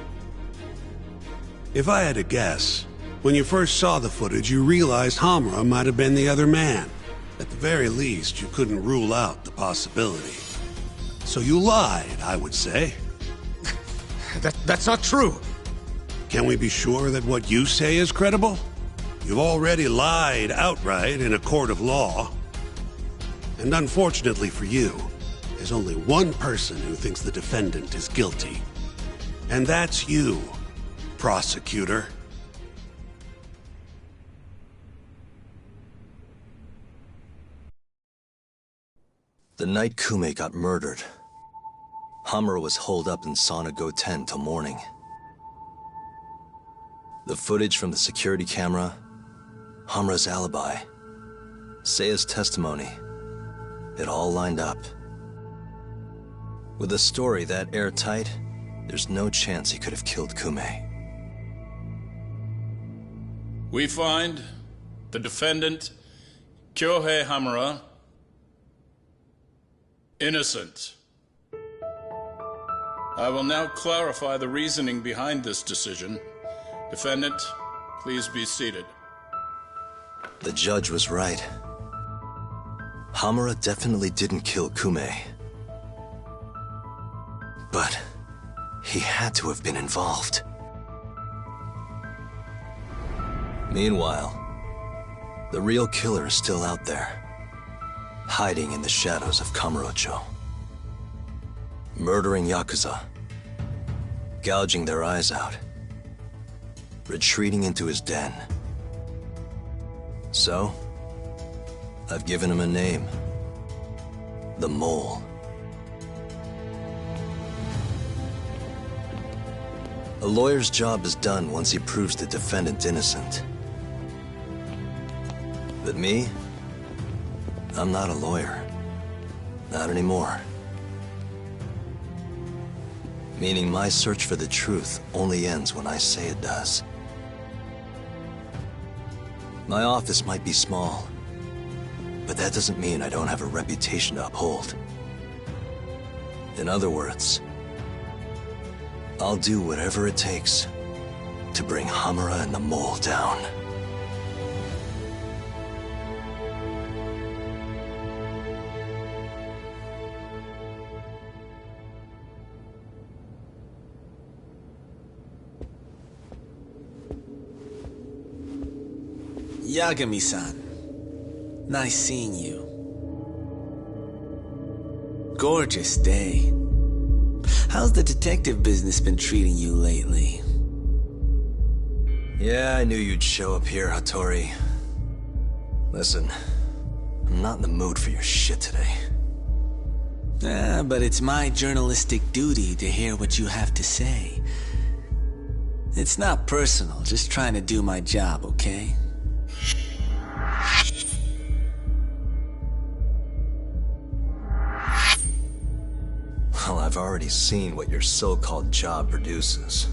If I had to guess, when you first saw the footage, you realized Hamura might have been the other man. At the very least, you couldn't rule out the possibility. So you lied, I would say. That's not true. Can we be sure that what you say is credible? You've already lied outright in a court of law. And unfortunately for you, there's only one person who thinks the defendant is guilty. And that's you, prosecutor. The night Kume got murdered, Hamura was holed up in Sauna Go 10 till morning. The footage from the security camera, Hamura's alibi, Seiya's testimony, it all lined up. With a story that airtight, there's no chance he could have killed Kume. We find the defendant, Kyohei Hamura, innocent. I will now clarify the reasoning behind this decision. Defendant, please be seated. The judge was right. Hamura definitely didn't kill Kume. But he had to have been involved. Meanwhile, the real killer is still out there. hiding in the shadows of Kamurocho. Murdering Yakuza. Gouging their eyes out. Retreating into his den. So, I've given him a name. The Mole. A lawyer's job is done once he proves the defendant innocent. But me? I'm not a lawyer. Not anymore. Meaning my search for the truth only ends when I say it does. My office might be small, but that doesn't mean I don't have a reputation to uphold. In other words, I'll do whatever it takes to bring Hamura and the Mole down. Yagami-san, nice seeing you. Gorgeous day. How's the detective business been treating you lately? Yeah, I knew you'd show up here, Hattori. Listen, I'm not in the mood for your shit today. But it's my journalistic duty to hear what you have to say. It's not personal, just trying to do my job, okay? Well, I've already seen what your so-called job produces.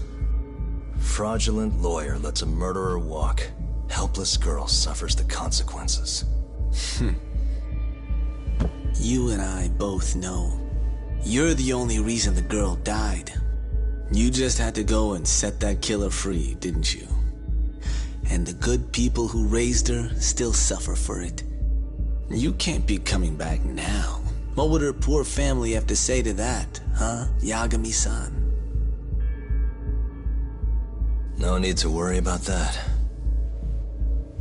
Fraudulent lawyer lets a murderer walk. Helpless girl suffers the consequences. You and I both know. You're the only reason the girl died. You just had to go and set that killer free, didn't you? And the good people who raised her still suffer for it. You can't be coming back now. What would her poor family have to say to that, huh, Yagami-san? No need to worry about that.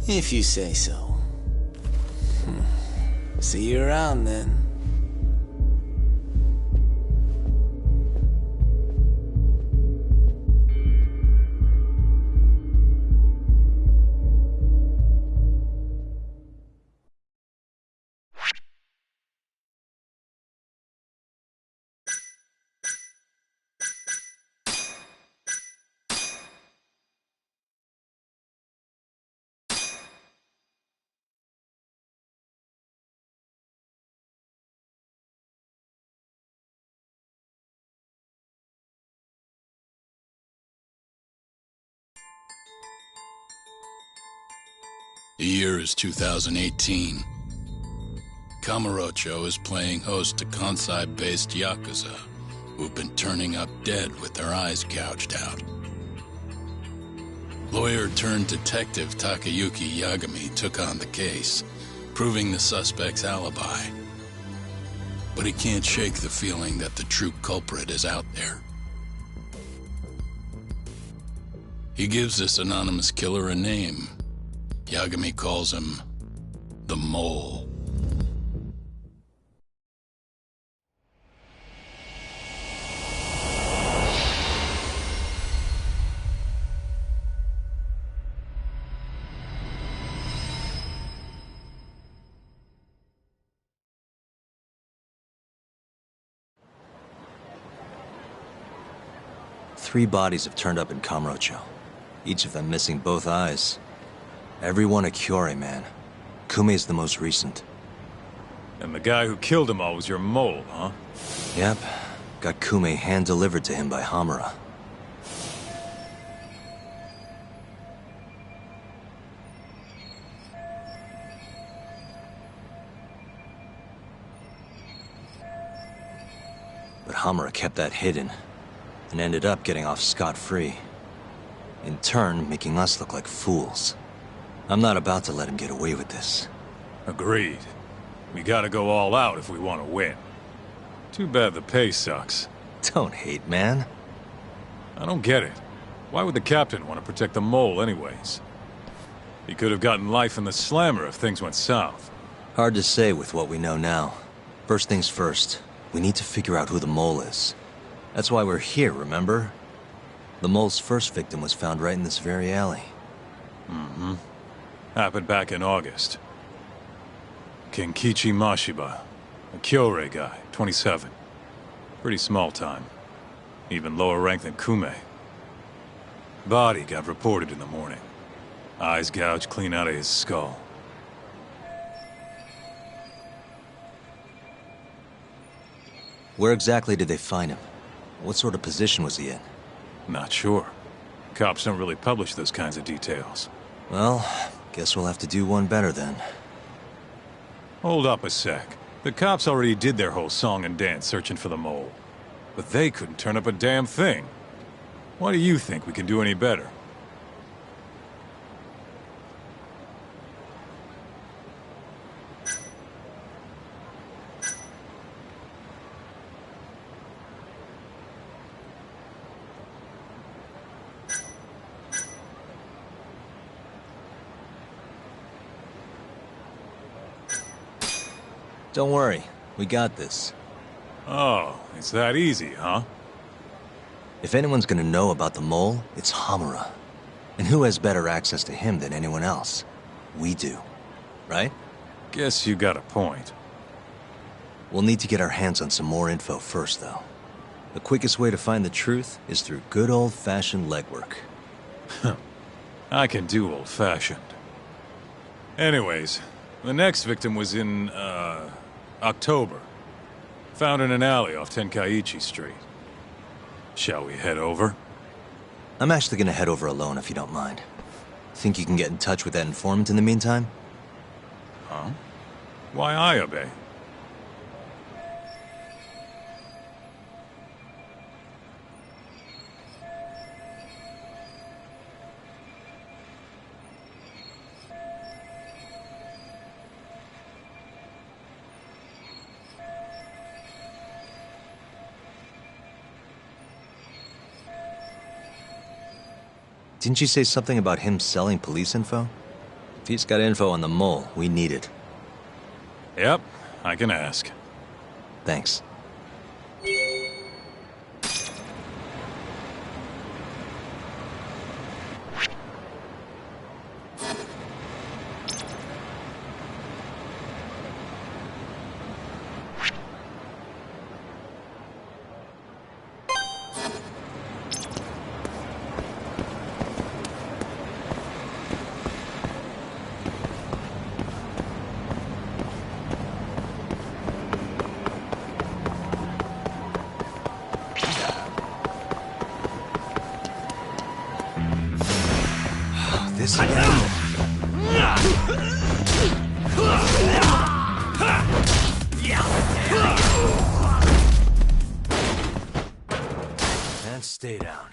If you say so. See you around then. The year is 2018. Kamurocho is playing host to Kansai-based Yakuza, who've been turning up dead with their eyes gouged out. Lawyer-turned-detective Takayuki Yagami took on the case, proving the suspect's alibi. But he can't shake the feeling that the true culprit is out there. He gives this anonymous killer a name. Yagami calls him the Mole. Three bodies have turned up in Kamurocho, each of them missing both eyes. Everyone a Kyorei man. Kumei's the most recent. And the guy who killed them all was your mole, huh? Yep. Got Kumei hand-delivered to him by Hamura. But Hamura kept that hidden, and ended up getting off scot-free. In turn, making us look like fools. I'm not about to let him get away with this. Agreed. We gotta go all out if we want to win. Too bad the pay sucks. Don't hate, man. I don't get it. Why would the captain want to protect the mole anyways? He could have gotten life in the slammer if things went south. Hard to say with what we know now. First things first, we need to figure out who the mole is. That's why we're here, remember? The mole's first victim was found right in this very alley. Mm-hmm. Happened back in August. Kenkichi Mashiba, a Kyorei guy, 27. Pretty small time. Even lower rank than Kume. Body got reported in the morning. Eyes gouged clean out of his skull. Where exactly did they find him? What sort of position was he in? Not sure. Cops don't really publish those kinds of details. Well, guess we'll have to do one better then. Hold up a sec. The cops already did their whole song and dance searching for the mole. But they couldn't turn up a damn thing. Why do you think we can do any better? Don't worry, we got this. Oh, it's that easy, huh? If anyone's gonna know about the mole, it's Hamura. And who has better access to him than anyone else? We do. Right? Guess you got a point. We'll need to get our hands on some more info first, though. The quickest way to find the truth is through good old-fashioned legwork. I can do old-fashioned. Anyways, the next victim was in, October. Found in an alley off Tenkaichi Street. Shall we head over? I'm actually gonna head over alone if you don't mind. Think you can get in touch with that informant in the meantime? Huh? Why I obey? Didn't you say something about him selling police info? If he's got info on the mole, we need it. Yep, I can ask. Thanks. This again. And stay down.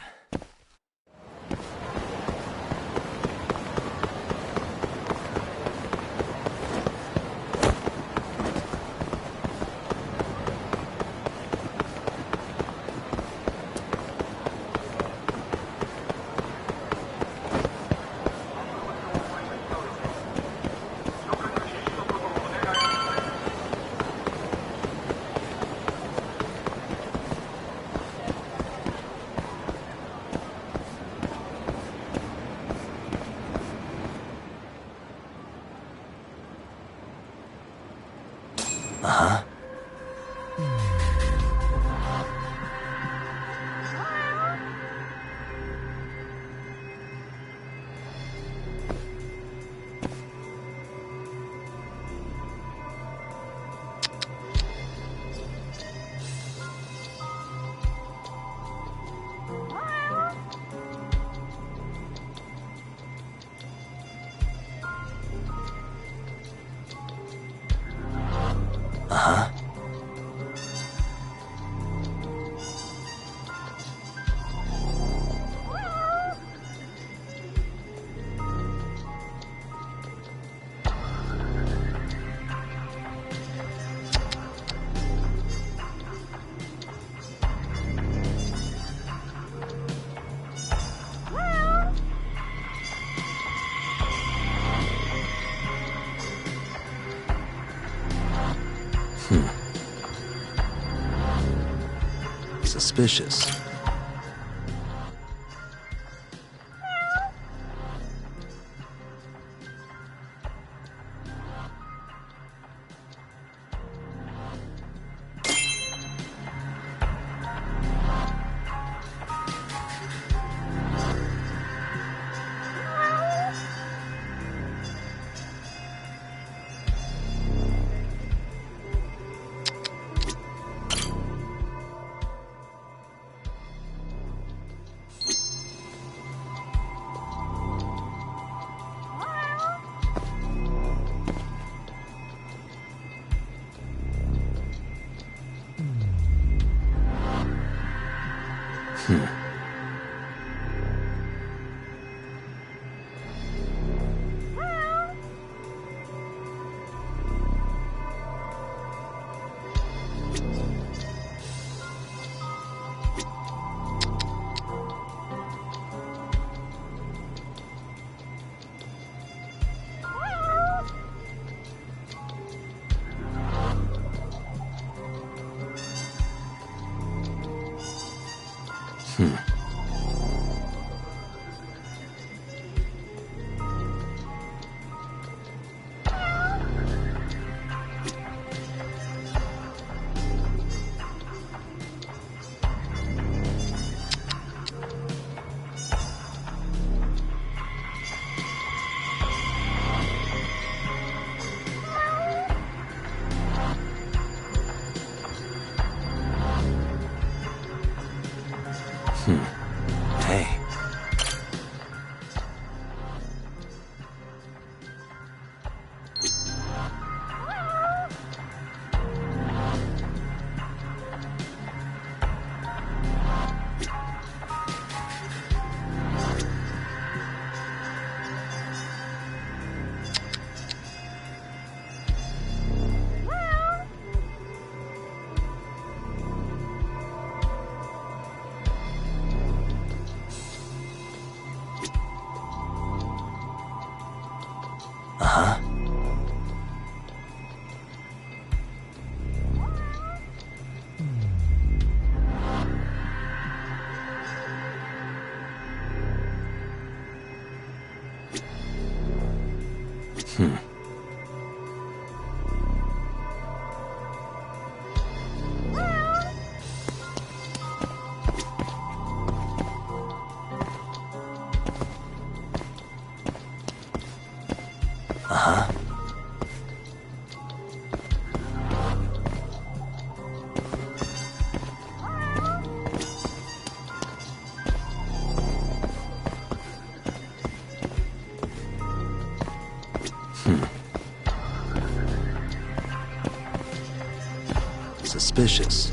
Suspicious. Hey. Uh-huh. Uh-huh. Suspicious.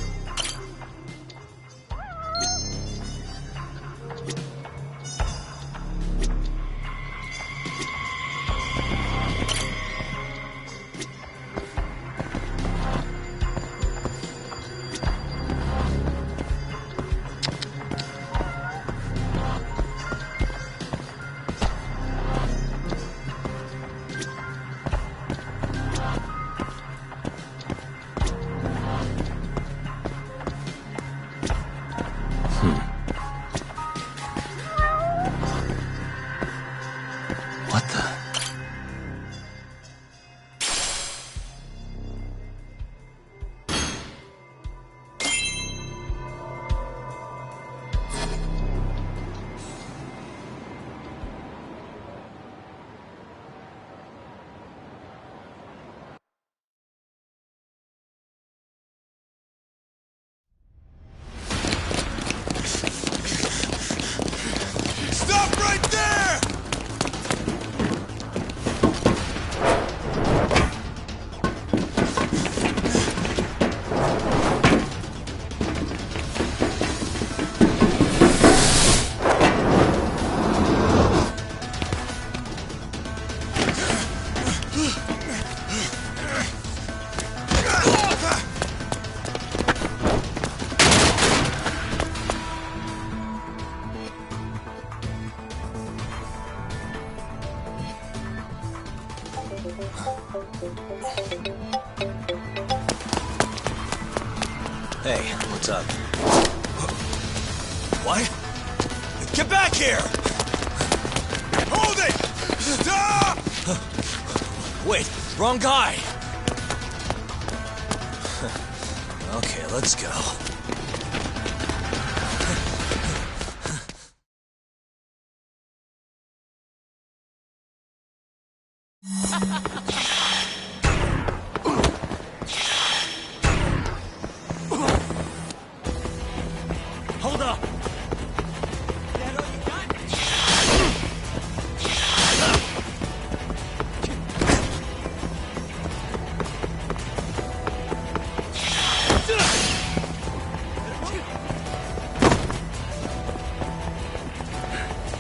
What the? Stop right there! Hey, what's up? What? Get back here! Hold it! Stop! Wait, wrong guy! Okay, let's go. Hold up!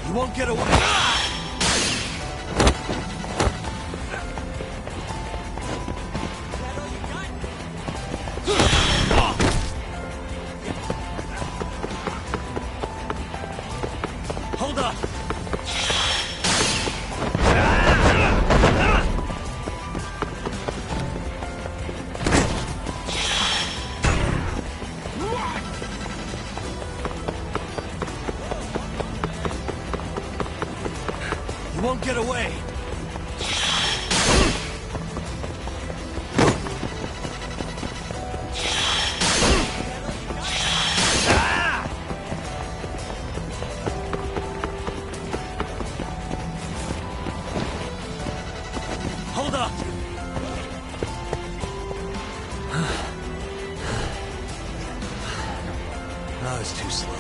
You won't get away! Hold up! You won't get away! Hold up! That was too slow.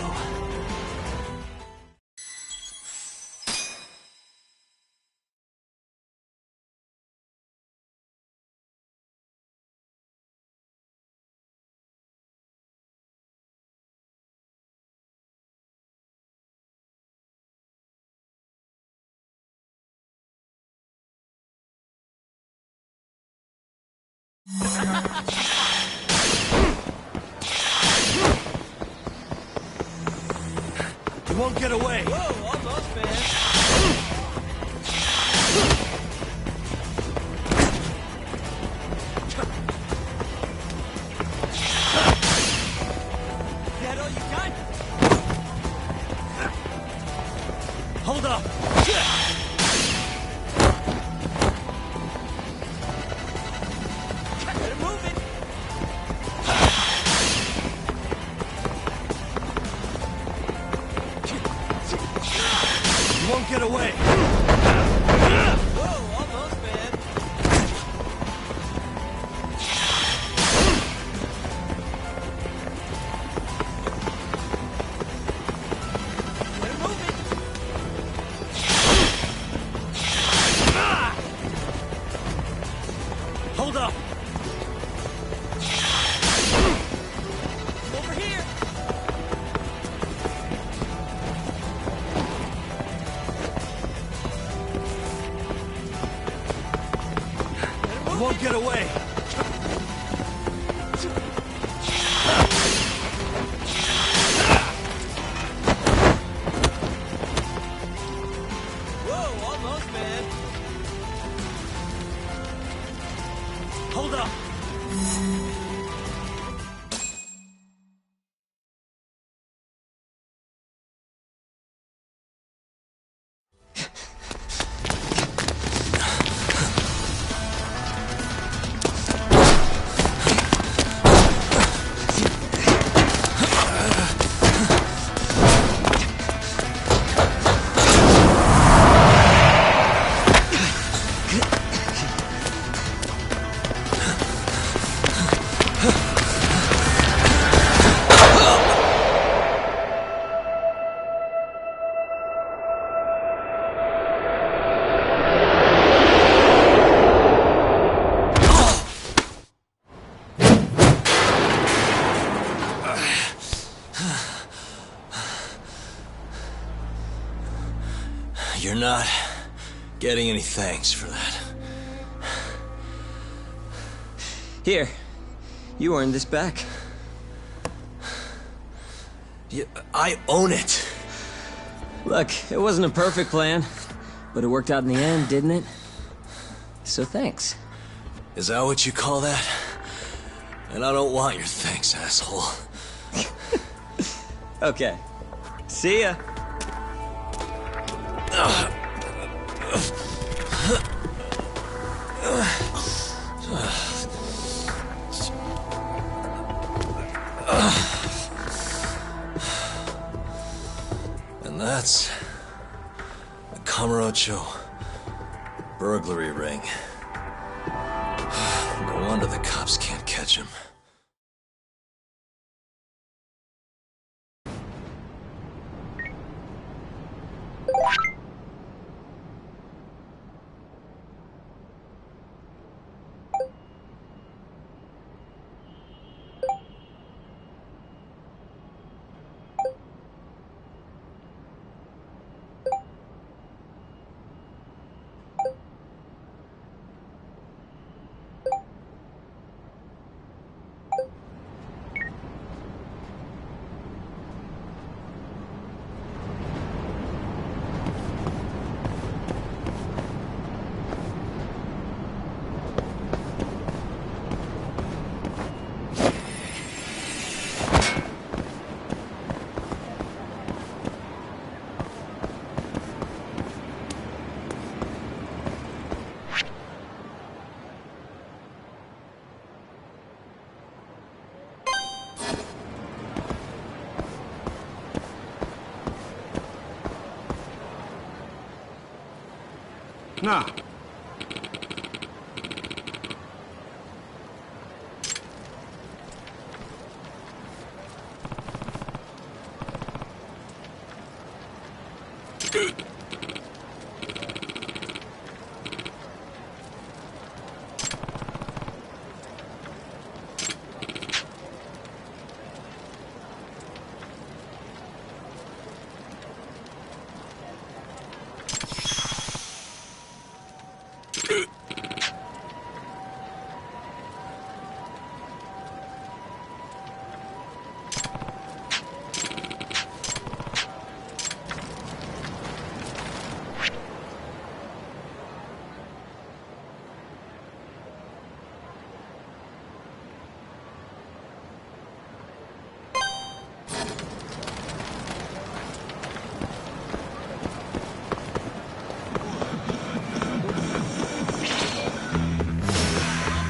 You won't get away! Whoa, almost, man! Is that all you got? Hold up! Better move it! You won't get away! Whoa, almost, man! Better move it! Hold up! Over here! You won't get away! Whoa, almost, man! Hold up! You're not getting any thanks for that. Here, you earned this back. I own it. Look, it wasn't a perfect plan, but it worked out in the end, didn't it? So thanks. Is that what you call that? And I don't want your thanks, asshole. Okay. See ya. And that's the Kamurocho burglary ring. No wonder the cops can't catch him. Nah.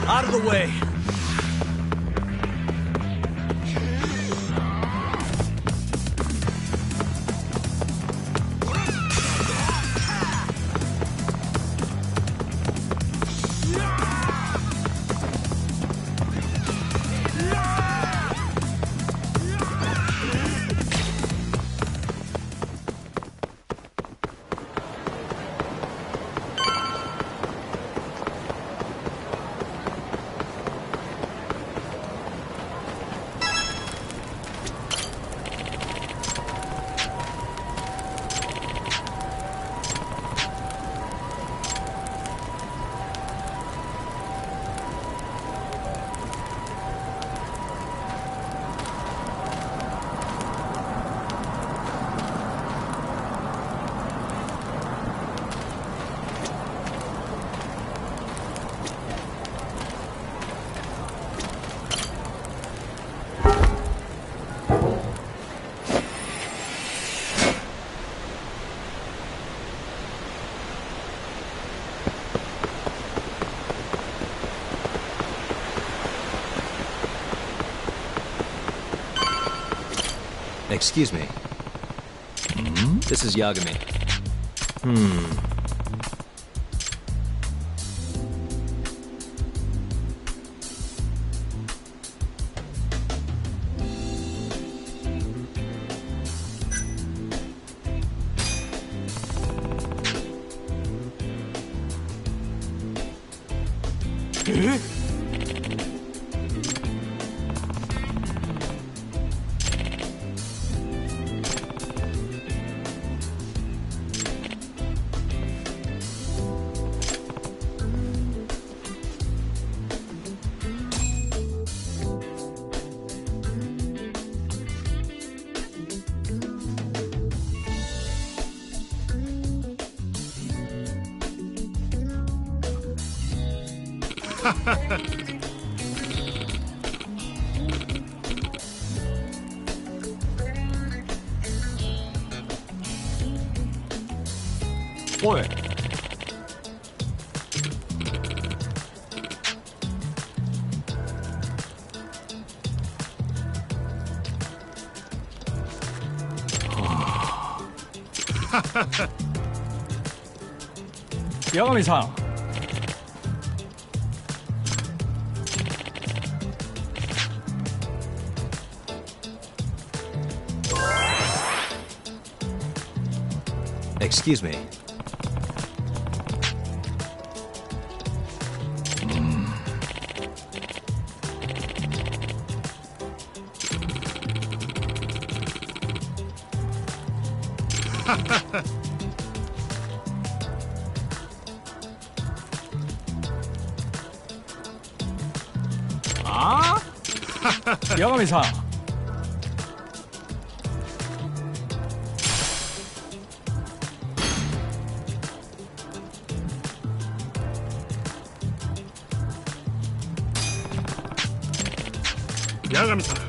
Out of the way! Excuse me. This is Yagami. 会。ヤガミさん。Excuse me. Ah? ヤガミさん。ヤガミさん。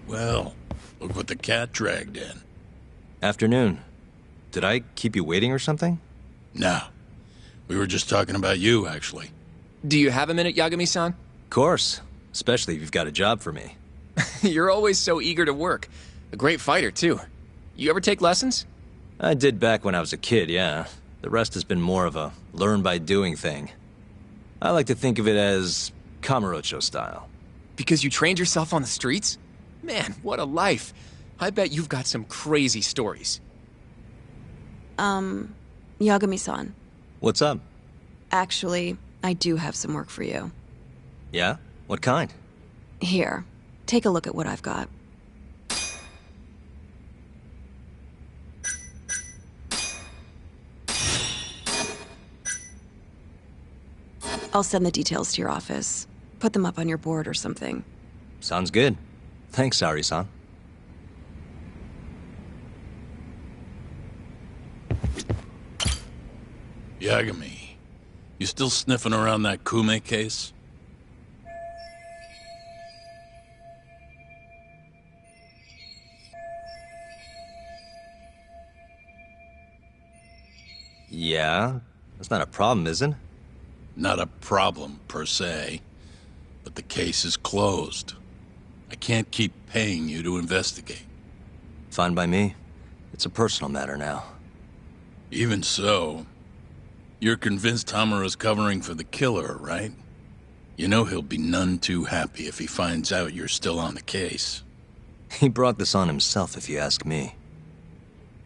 Well, look what the cat dragged in. Afternoon. Did I keep you waiting or something? No. We were just talking about you, actually. Do you have a minute, Yagami-san? Of course. Especially if you've got a job for me. You're always so eager to work. A great fighter, too. You ever take lessons? I did back when I was a kid, yeah. The rest has been more of a learn-by-doing thing. I like to think of it as Kamurocho style. Because you trained yourself on the streets? Man, what a life. I bet you've got some crazy stories. Yagami-san. What's up? Actually, I do have some work for you. Yeah? What kind? Here, take a look at what I've got. I'll send the details to your office. Put them up on your board or something. Sounds good. Thanks, Ari-san. Yagami, you still sniffing around that Kume case? Yeah? That's not a problem, is it? Not a problem, per se. But the case is closed. I can't keep paying you to investigate. Fine by me. It's a personal matter now. Even so, you're convinced Hamura's covering for the killer, right? You know he'll be none too happy if he finds out you're still on the case. He brought this on himself, if you ask me.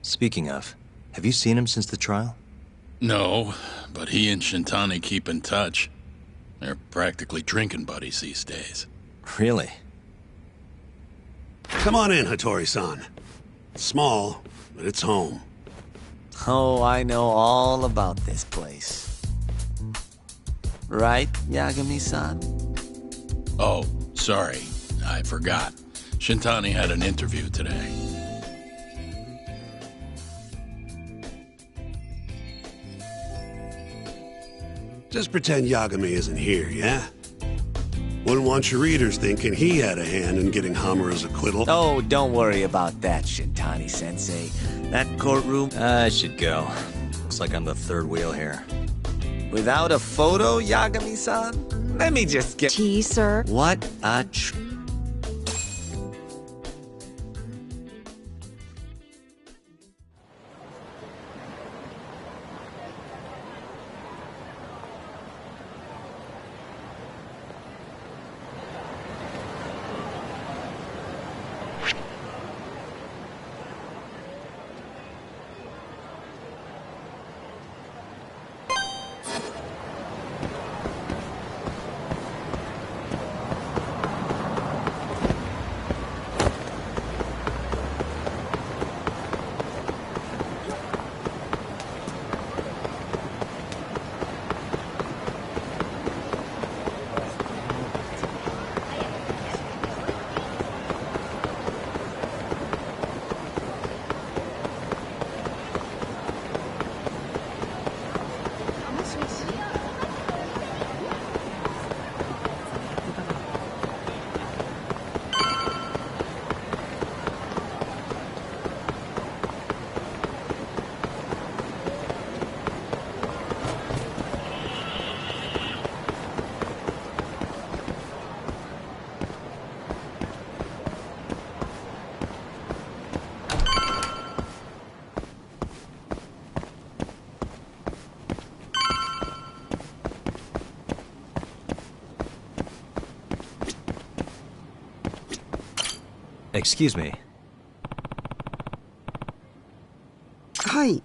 Speaking of, have you seen him since the trial? No, but he and Shintani keep in touch. They're practically drinking buddies these days. Really? Come on in, Hattori-san. Small, but it's home. Oh, I know all about this place. Right, Yagami-san? Oh, sorry. I forgot. Shintani had an interview today. Just pretend Yagami isn't here, yeah? Wouldn't want your readers thinking he had a hand in getting Hamura's acquittal. Oh, don't worry about that, Shintani-sensei. That courtroom... I should go. almost like I'm the third wheel here. Without a photo, Yagami-san? Let me just get... Tea, sir. What a Excuse me. はい。